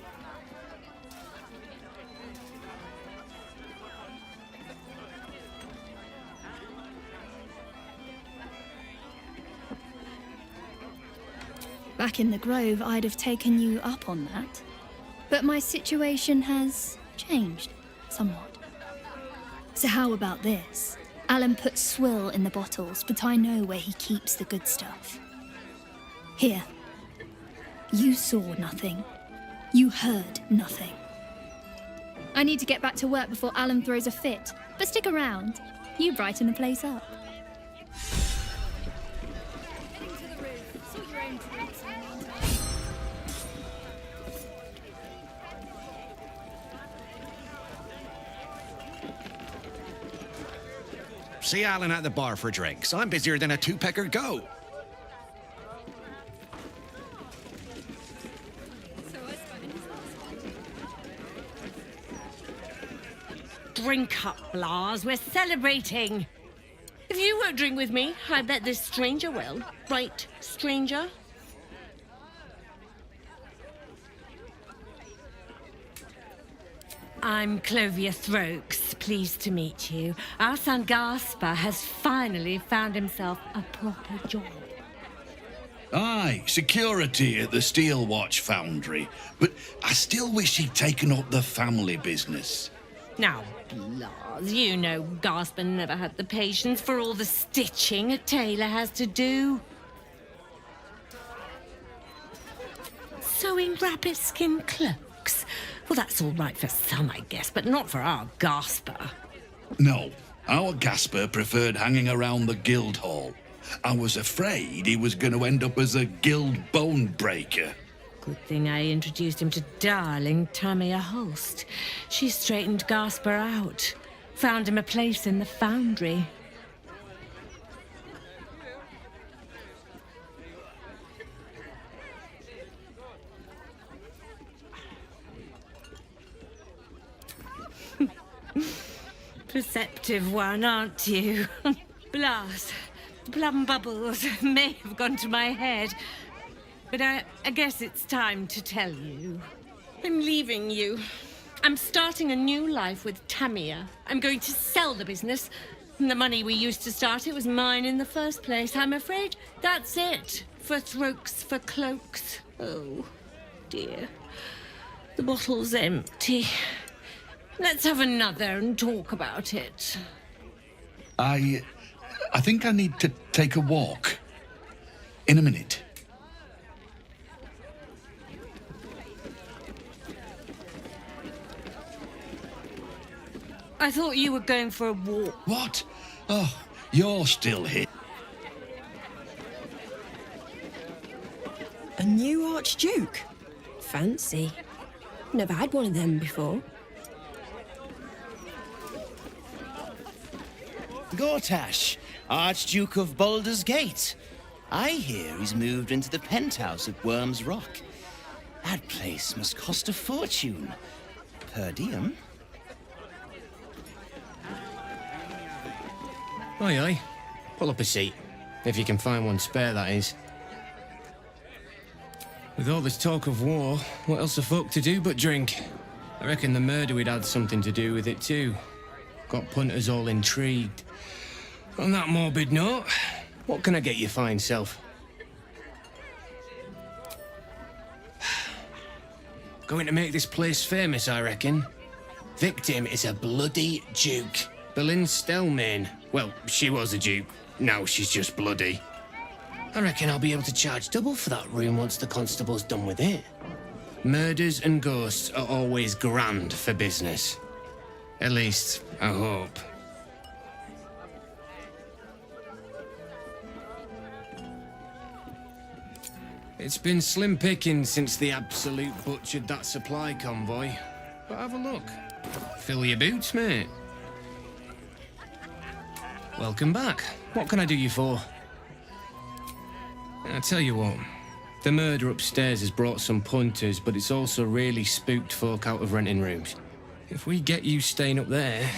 Back in the Grove, I'd have taken you up on that. But my situation has changed somewhat. So how about this? Alan puts swill in the bottles, but I know where he keeps the good stuff. Here. You saw nothing. You heard nothing. I need to get back to work before Alan throws a fit, but stick around. You brighten the place up. See Alan at the bar for drinks. I'm busier than a two-pecker goat. Drink up, Blas. We're celebrating. If you won't drink with me, I bet this stranger will. Right, stranger? I'm Clovia Throaks. Pleased to meet you. Our son Gaspar has finally found himself a proper job. Aye, security at the Steel Watch Foundry. But I still wish he'd taken up the family business. Now, Blas, you know Gaspar never had the patience for all the stitching a tailor has to do. Sewing rabbit skin cloaks. Well, that's all right for some, I guess, but not for our Gaspar. No, our Gaspar preferred hanging around the guild hall. I was afraid he was going to end up as a guild bone breaker. Good thing I introduced him to darling Tamia Holst. She straightened Gaspar out, found him a place in the foundry. Perceptive one, aren't you? Blas, plum bubbles may have gone to my head. But I guess it's time to tell you. I'm leaving you. I'm starting a new life with Tamia. I'm going to sell the business. And the money we used to start it was mine in the first place. I'm afraid that's it. For Throaks, for cloaks. Oh, dear. The bottle's empty. Let's have another and talk about it. I think I need to take a walk. In a minute. I thought you were going for a walk. What? Oh, you're still here. A new Archduke? Fancy. Never had one of them before. Gortash, Archduke of Baldur's Gate. I hear he's moved into the penthouse at Worm's Rock. That place must cost a fortune. Per diem. Aye, aye. Pull up a seat. If you can find one spare, that is. With all this talk of war, what else the folk to do but drink? I reckon the murder we'd had something to do with it too. Got punters all intrigued. On that morbid note, what can I get you fine self? Going to make this place famous, I reckon. Victim is a bloody duke. Boleyn Stelmane. Well, she was a duke. Now she's just bloody. I reckon I'll be able to charge double for that room once the constable's done with it. Murders and ghosts are always grand for business. At least, I hope. It's been slim picking since the Absolute butchered that supply convoy. But have a look. Fill your boots, mate. Welcome back. What can I do you for? I tell you what, the murder upstairs has brought some punters, but it's also really spooked folk out of renting rooms. If we get you staying up there,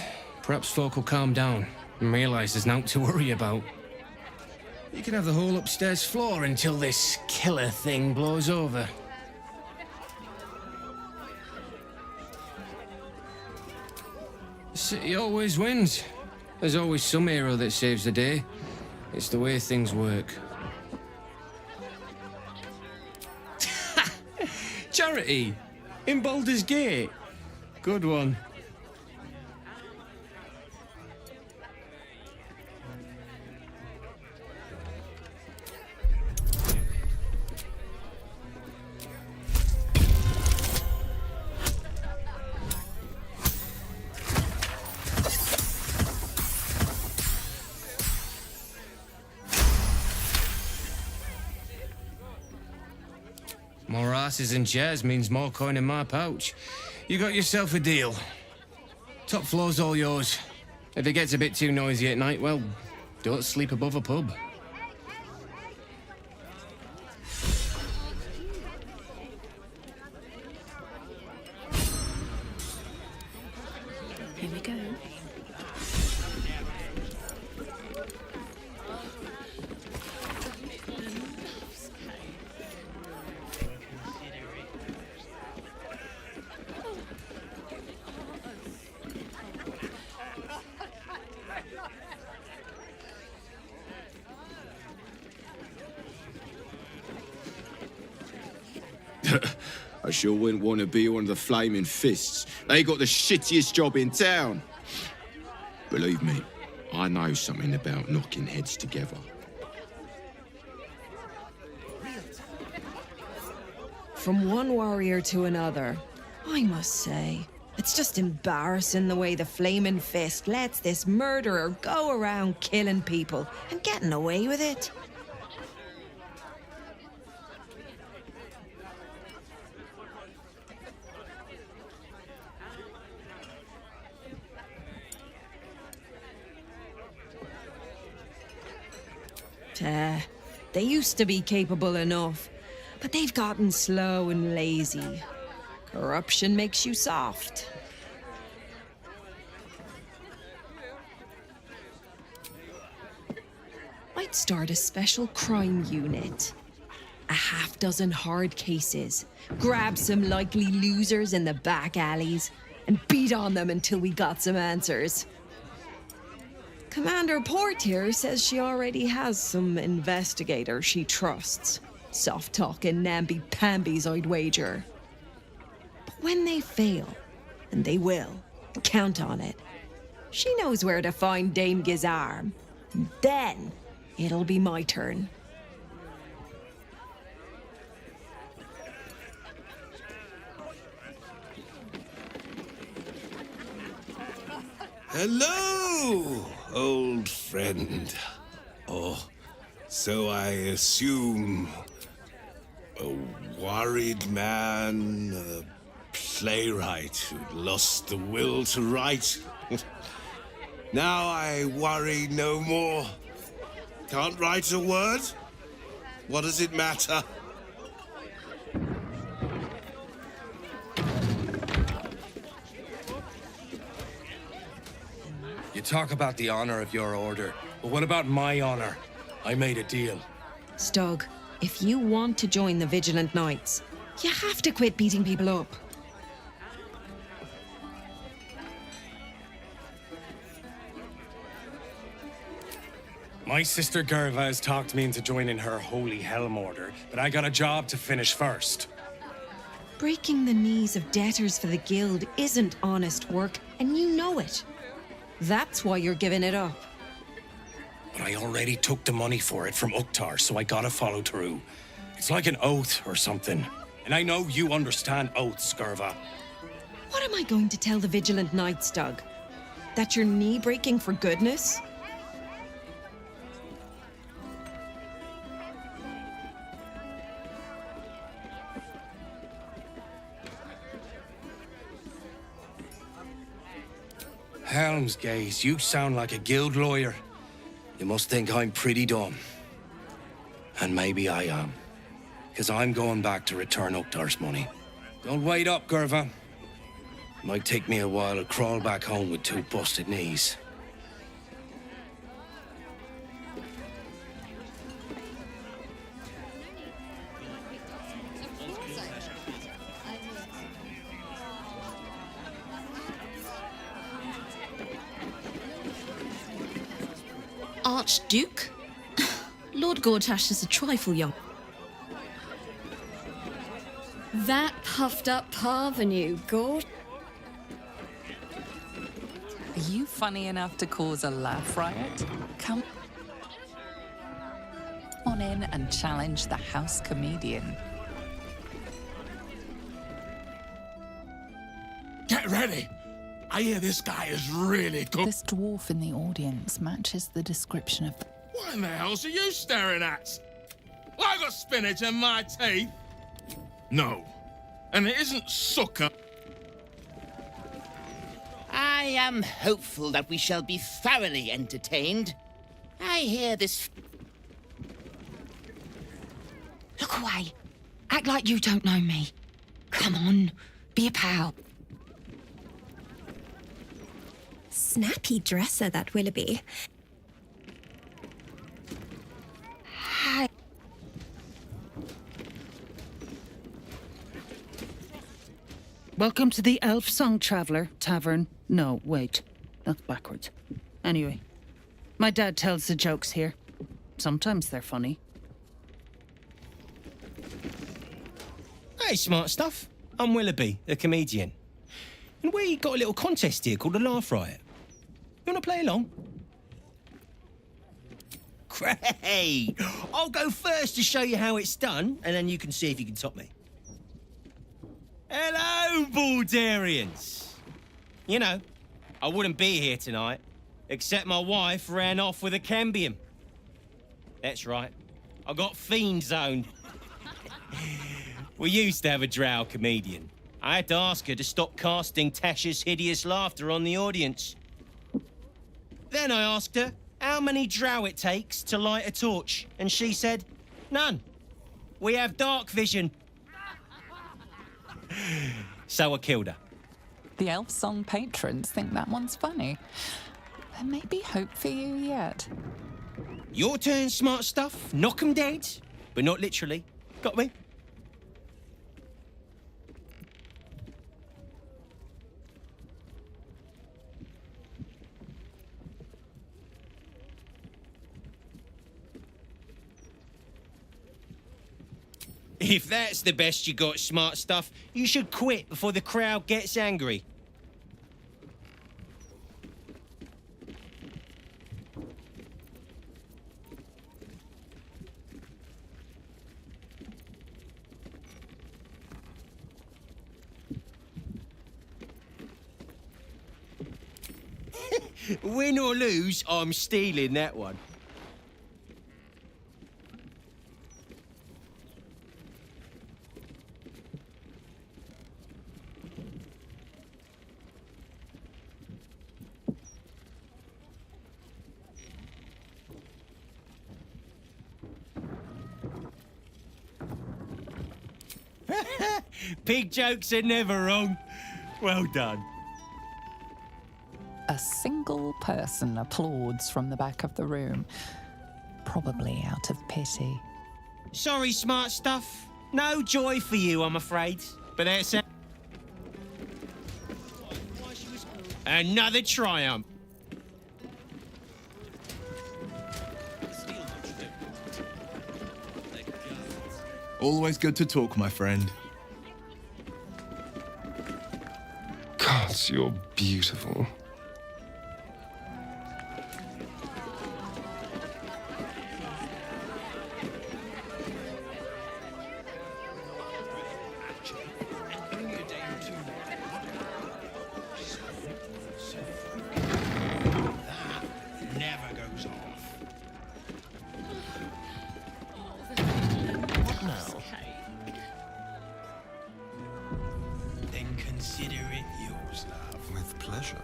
perhaps folk will calm down and realise there's naught to worry about. You can have the whole upstairs floor until this killer thing blows over. The city always wins. There's always some hero that saves the day. It's the way things work. Charity! In Baldur's Gate! Good one. More asses and chairs means more coin in my pouch. You got yourself a deal. Top floor's all yours. If it gets a bit too noisy at night, well, don't sleep above a pub. Here we go. I sure wouldn't want to be one of the Flaming Fists. They got the shittiest job in town. Believe me, I know something about knocking heads together. From one warrior to another, I must say, it's just embarrassing the way the Flaming Fist lets this murderer go around killing people and getting away with it. They used to be capable enough, but they've gotten slow and lazy. Corruption makes you soft. I'd start a special crime unit. A half-dozen hard cases. Grab some likely losers in the back alleys and beat on them until we got some answers. Commander Portier says she already has some investigators she trusts. Soft-talking namby-pambies, I'd wager. But when they fail, and they will, count on it, she knows where to find Dame Gizarm. Then, it'll be my turn. Hello, old friend. Oh, so I assume a worried man, a playwright who lost the will to write. Now I worry no more. Can't write a word? What does it matter? You talk about the honor of your order, but what about my honor? I made a deal. Stug, if you want to join the Vigilant Knights, you have to quit beating people up. My sister Gerva has talked me into joining her Holy Helm Order, but I got a job to finish first. Breaking the knees of debtors for the Guild isn't honest work, and you know it. That's why you're giving it up. But I already took the money for it from Uktar, so I gotta follow through. It's like an oath or something. And I know you understand oaths, Gerva. What am I going to tell the Vigilant Knights, Doug? That you're knee-breaking for goodness? Helmsgaze, you sound like a guild lawyer. You must think I'm pretty dumb. And maybe I am. Because I'm going back to return Uktar's money. Don't wait up, Gerva. Might take me a while to crawl back home with 2 busted knees. Archduke? Lord Gortash is a trifle young. That puffed up parvenu, Gord. Are you funny enough to cause a laugh riot? Come on in and challenge the house comedian. Get ready! I hear this guy is really cool. This dwarf in the audience matches the description of... What in the hell's are you staring at? I got spinach in my teeth. No. And it isn't sucker. Ah, I am hopeful that we shall be thoroughly entertained. I hear this. Look away. Act like you don't know me. Come on, be a pal. Snappy dresser, that Willoughby. Hi. Welcome to the Elf Song Traveller Tavern. No, wait. That's backwards. Anyway, my dad tells the jokes here. Sometimes they're funny. Hey, smart stuff. I'm Willoughby, a comedian. And we got a little contest here called the Laugh Riot. You want to play along? Great! I'll go first to show you how it's done, and then you can see if you can top me. Hello, Baldarians! You know, I wouldn't be here tonight, except my wife ran off with a cambium. That's right, I got fiend zoned. We used to have a drow comedian. I had to ask her to stop casting Tasha's hideous laughter on the audience. Then I asked her how many drow it takes to light a torch, and she said, none. We have dark vision. So I killed her. The Elf Song patrons think that one's funny. There may be hope for you yet. Your turn, smart stuff. Knock 'em dead, but not literally. Got me? If that's the best you got, smart stuff, you should quit before the crowd gets angry. Win or lose, I'm stealing that one. Pig jokes are never wrong. Well done. A single person applauds from the back of the room, probably out of pity. Sorry, smart stuff. No joy for you, I'm afraid. But there's another triumph. Always good to talk, my friend. God, you're beautiful. Never goes off. What now? Then consider it yours, love. With pleasure.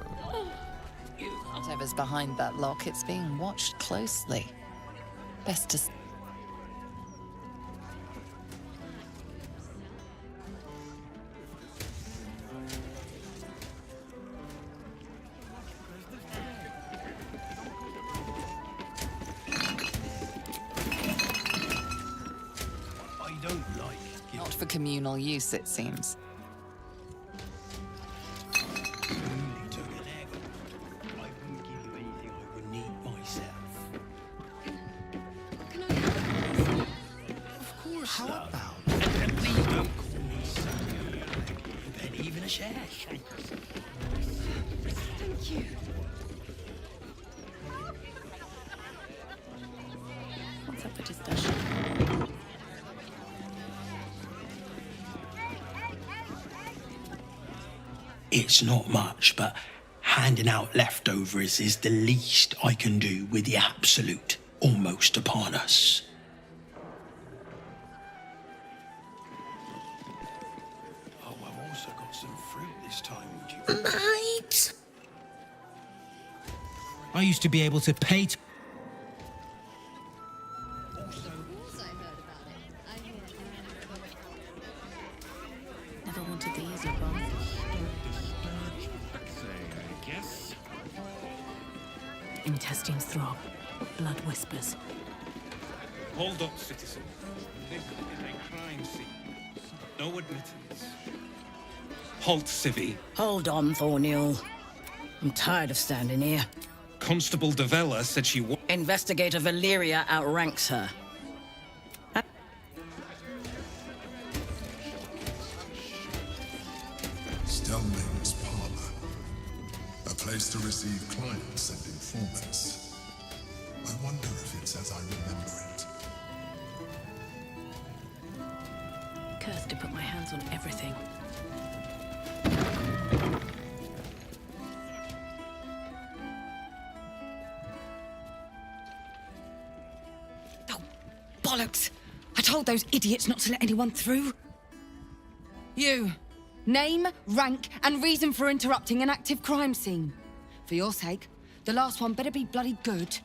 Whatever's behind that lock, it's being watched closely. Best to... I don't like Not for communal use, it seems. How about? And please don't call me son. Then even a share. Thank you. What's up with his dash? It's not much, but handing out leftovers is the least I can do with the absolute almost upon us. Oh, I've also got some fruit this time, would you? Mate! I used to be able to pay to... Never wanted the easy one. Intestines throb. Blood whispers. Hold up, citizen. This is a crime scene. No admittance. Halt, civvy. Hold on, Thornhill. I'm tired of standing here. Constable Devella said she wa- Investigator Valeria outranks her. Stellmaid's parlor. A place to receive clients and informants. I wonder if it's as I remember it. Cursed to put my hands on everything. Bollocks! I told those idiots not to let anyone through. You. Name, rank, and reason for interrupting an active crime scene. For your sake, the last one better be bloody good.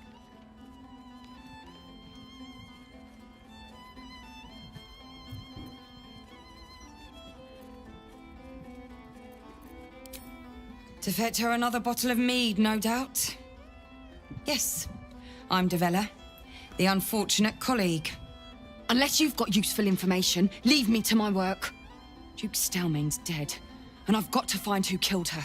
To fetch her another bottle of mead, no doubt. Yes, I'm Devella, the unfortunate colleague. Unless you've got useful information, leave me to my work. Duke Stelmane's dead, and I've got to find who killed her.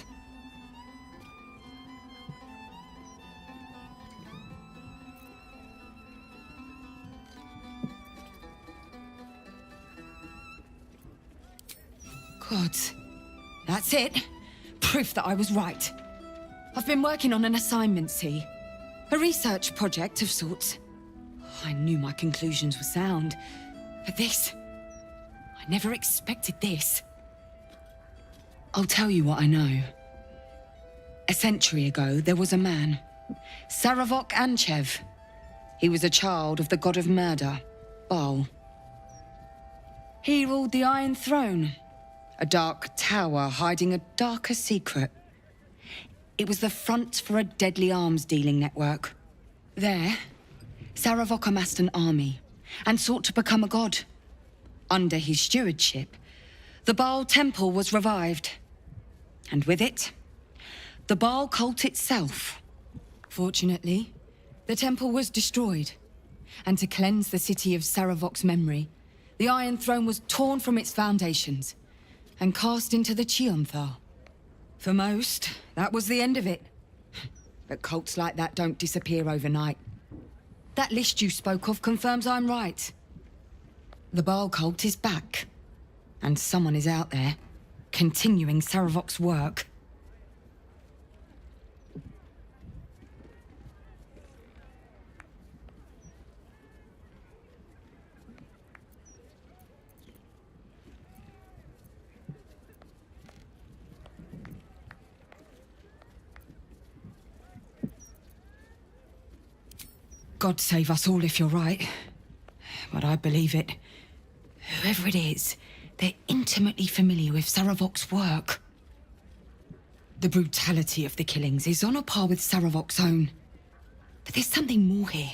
God, that's it. Proof that I was right. I've been working on an assignment, see? A research project of sorts. I knew my conclusions were sound, but this... I never expected this. I'll tell you what I know. A century ago, there was a man, Saravok Anchev. He was a child of the god of murder, Baal. He ruled the Iron Throne, a dark tower hiding a darker secret. It was the front for a deadly arms-dealing network. There, Saravok amassed an army and sought to become a god. Under his stewardship, the Baal temple was revived. And with it, the Baal cult itself. Fortunately, the temple was destroyed. And to cleanse the city of Saravok's memory, the Iron Throne was torn from its foundations and cast into the Chionthar. For most, that was the end of it. But cults like that don't disappear overnight. That list you spoke of confirms I'm right. The Baal cult is back. And someone is out there, continuing Saravok's work. God save us all if you're right. But I believe it. Whoever it is, they're intimately familiar with Saravok's work. The brutality of the killings is on a par with Saravok's own. But there's something more here.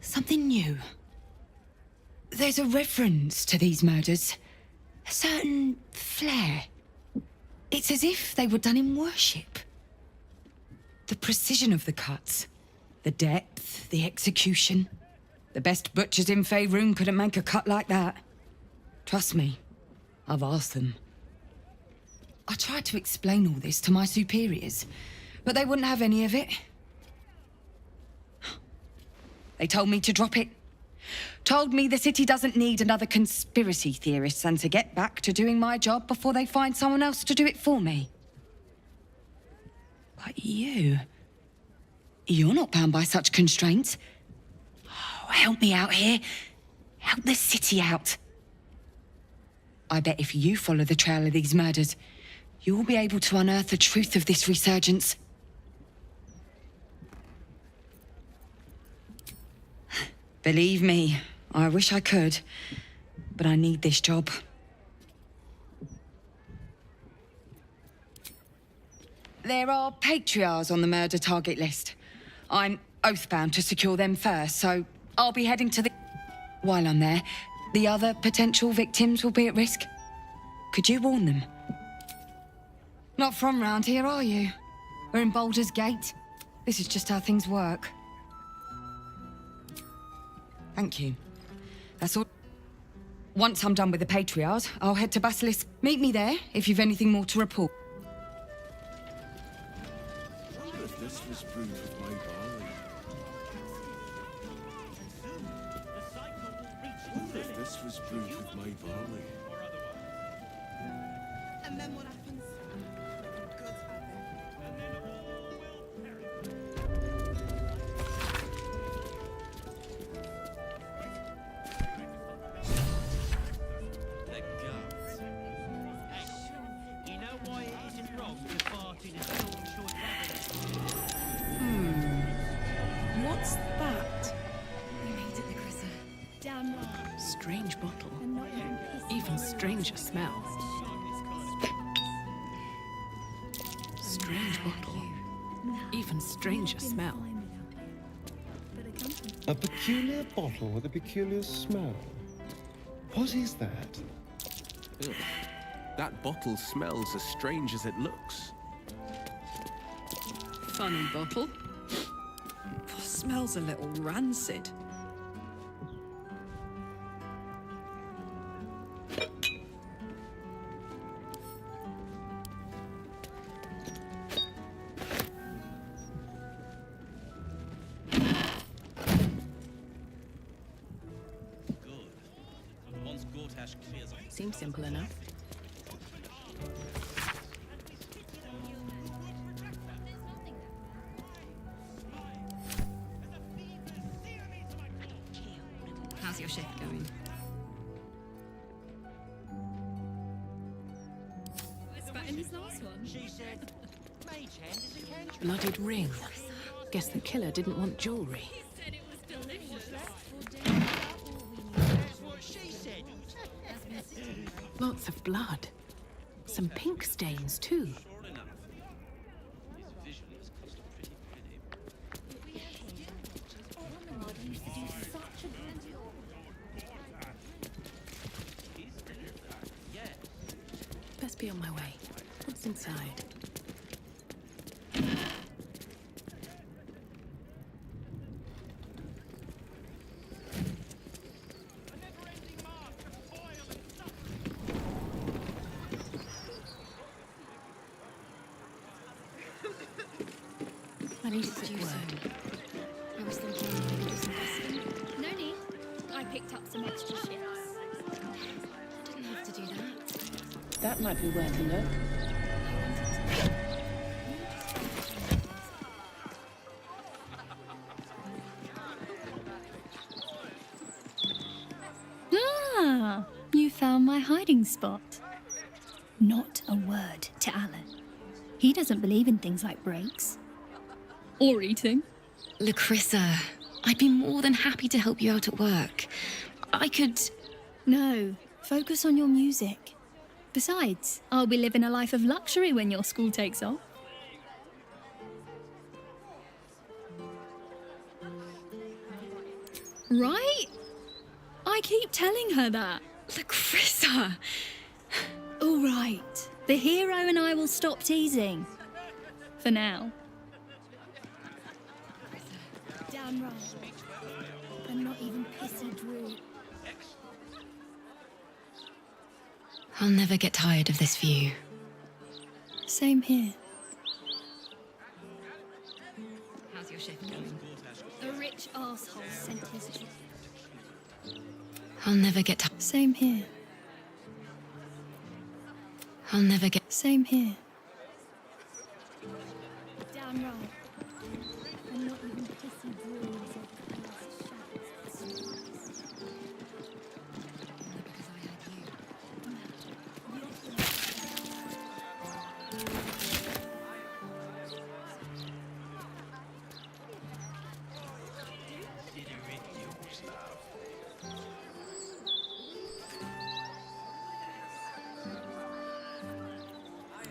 Something new. There's a reference to these murders. A certain flair. It's as if they were done in worship. The precision of the cuts. The depth, the execution. The best butchers in Faerun couldn't make a cut like that. Trust me, I've asked them. I tried to explain all this to my superiors, but they wouldn't have any of it. They told me to drop it. Told me the city doesn't need another conspiracy theorist and to get back to doing my job before they find someone else to do it for me. But you're not bound by such constraints. Oh, help me out here. Help the city out. I bet if you follow the trail of these murders, you'll be able to unearth the truth of this resurgence. Believe me, I wish I could, but I need this job. There are patriarchs on the murder target list. I'm oathbound to secure them first, so I'll be heading to the... While I'm there, the other potential victims will be at risk. Could you warn them? Not from round here, are you? We're in Baldur's Gate. This is just how things work. Thank you. That's all. Once I'm done with the Patriarchs, I'll head to Basilisk. Meet me there if you've anything more to report. I wonder if this was brewed with my barley. I wonder if this was brewed with my barley. And then what happens? What's that? We made it, Lucressa. Damn right. Strange bottle. And not Even stranger smell. Strange bottle. Even stranger smell. A peculiar bottle with a peculiar smell. What is that? Ugh. That bottle smells as strange as it looks. Funny bottle. Smells a little rancid. Seems simple enough. How's your shift going? It's better than his last one. She said, Mage hand is a cantrip. Blooded ring. Guess the killer didn't want jewelry. Said it was delicious. That's what she said. Lots of blood. Some pink stains, too. Best be on my way. What's inside? I need a quick word. I was thinking maybe do some dusting. No need. I picked up some extra shifts. I didn't have to do that. That might be worth a look. Ah, you found my hiding spot. Not a word to Alan. He doesn't believe in things like breaks. Or eating. Lucressa, I'd be more than happy to help you out at work. I could... No, focus on your music. Besides, I'll be living a life of luxury when your school takes off. Right? I keep telling her that. Lucressa! All right. The hero and I will stop teasing. For now. Damn right. I'm not even pissy Drew. I'll never get tired of this view. Same here. How's your shift going? A rich arsehole sent his job. I'll never get tired. Same here. I'll never get... Same here. Damn right. I'm not even pissy Drew.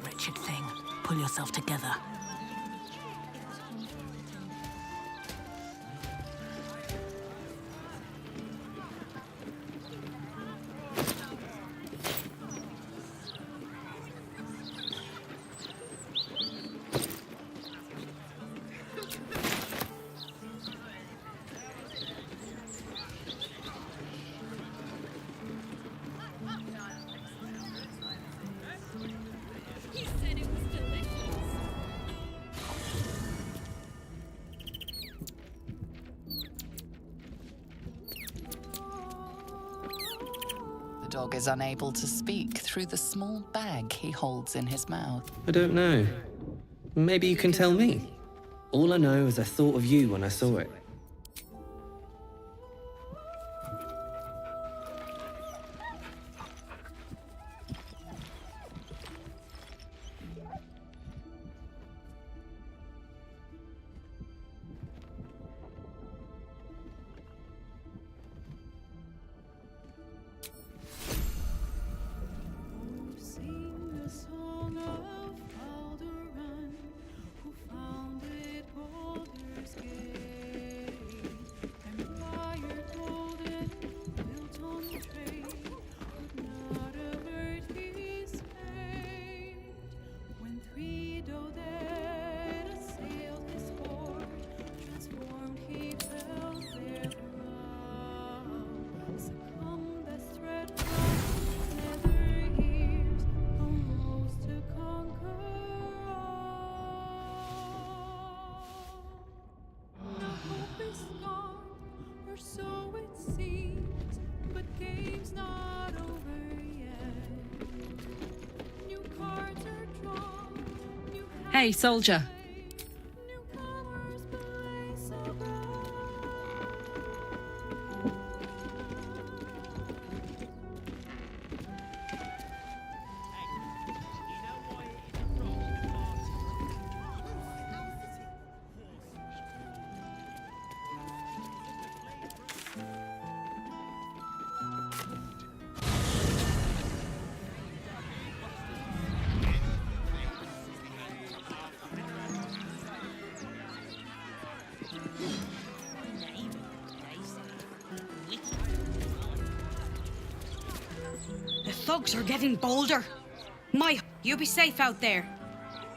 Wretched thing. Pull yourself together. dog is unable to speak through the small bag he holds in his mouth. I don't know. Maybe you can tell me. All I know is I thought of you when I saw it. Hey, soldier. Thugs are getting bolder. You be safe out there.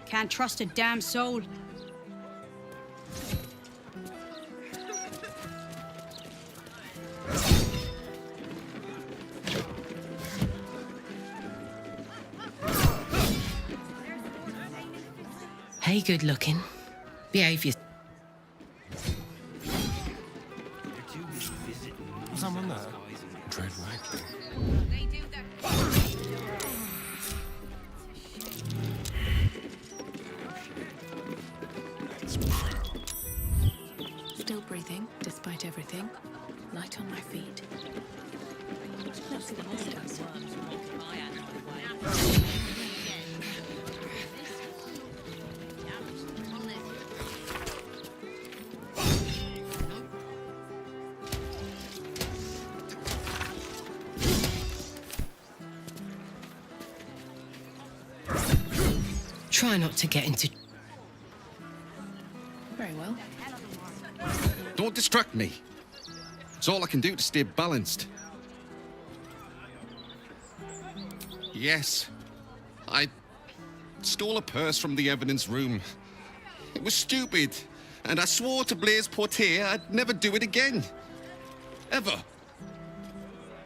Can't trust a damn soul. Hey, good looking. Behave yourself. Someone there? Tread lightly. Still breathing, despite everything. Light on my feet. Let's see the monsters. Try not to get into... Very well. Don't distract me. It's all I can do to stay balanced. Yes, I stole a purse from the evidence room. It was stupid, and I swore to Blaise Portier I'd never do it again. Ever.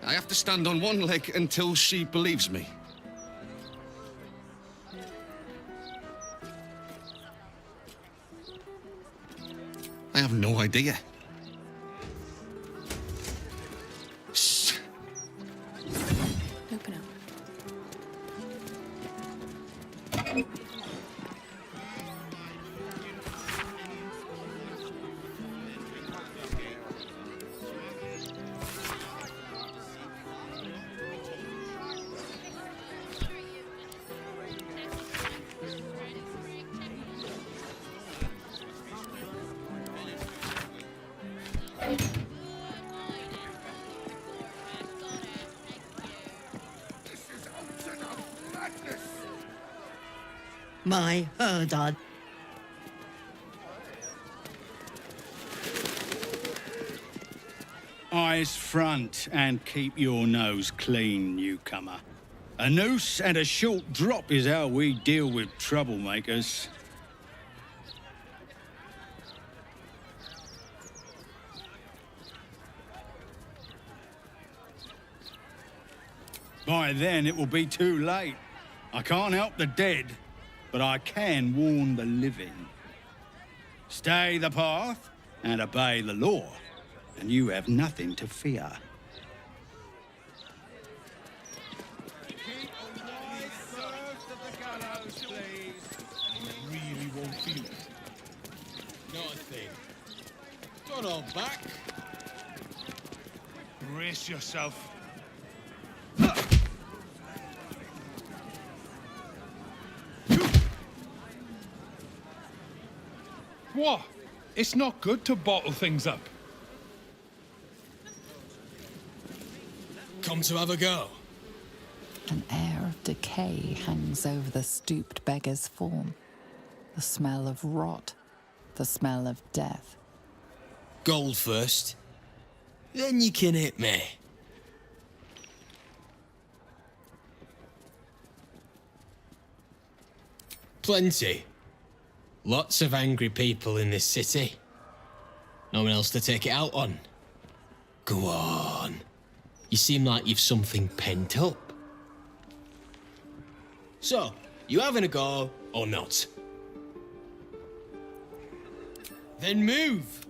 I have to stand on one leg until she believes me. I have no idea. Shh. Open up. My Dad. Eyes front and keep your nose clean, newcomer. A noose and a short drop is how we deal with troublemakers. By then, it will be too late. I can't help the dead, but I can warn the living. Stay the path and obey the law, and you have nothing to fear. fall back. Brace yourself. What? It's not good to bottle things up. Come to have a go. An air of decay hangs over the stooped beggar's form. The smell of rot, the smell of death. Gold first. Then you can hit me. Plenty. Lots of angry people in this city. No one else to take it out on. Go on. You seem like you've something pent up. So, you having a go or not? Then move!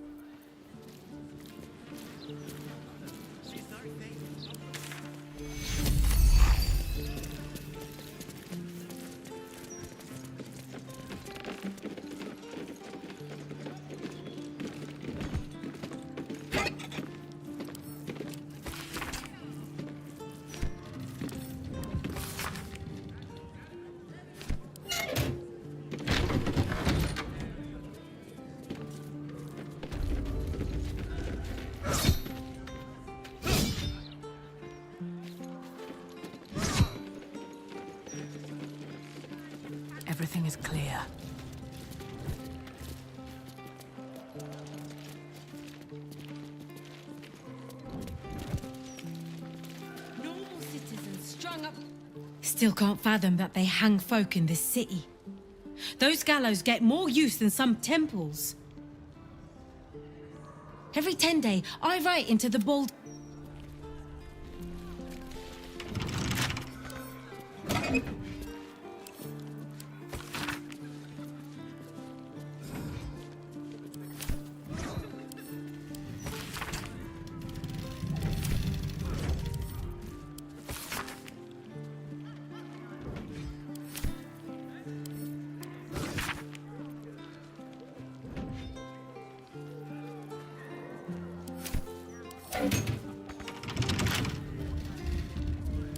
Everything is clear. Normal citizens strung up. Still can't fathom that they hang folk in this city. Those gallows get more use than some temples. Every 10 day, I write into the bold.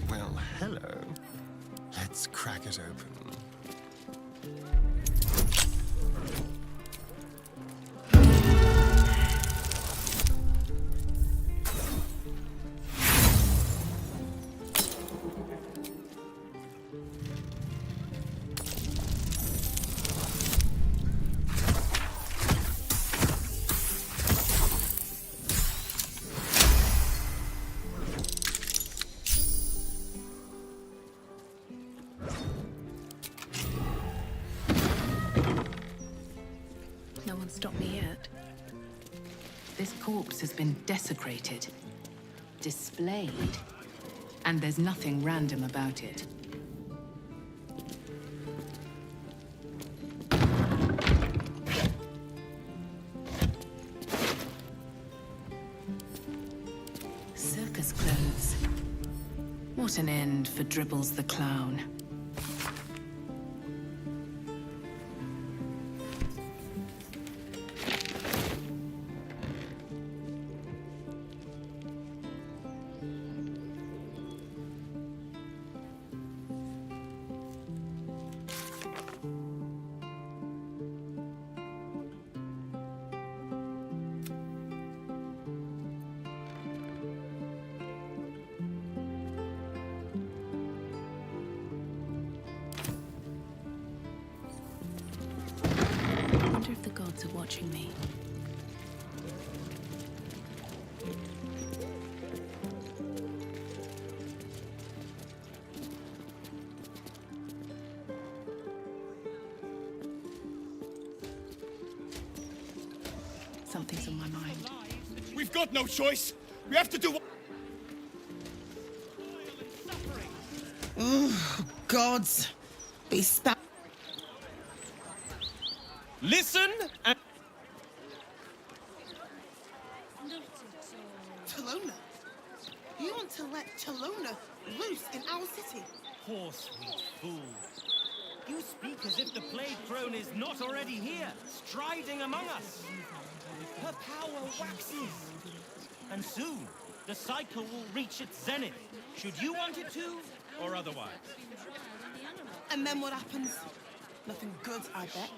Well, hello. Let's crack it open. No one stopped me yet. This corpse has been desecrated, displayed, and there's nothing random about it. Circus clothes. What an end for Dribbles the Clown. I wonder if the gods are watching me. Something's on my mind. We've got no choice. We have to do what... Oh, gods. Be spat. Listen and... Talona? You want to let Talona loose in our city? Poor sweet fool. You speak as if the plague crone is not already here, striding among us. her power waxes. And soon, the cycle will reach its zenith, should you want it to, or otherwise. And then what happens? Nothing good, I bet.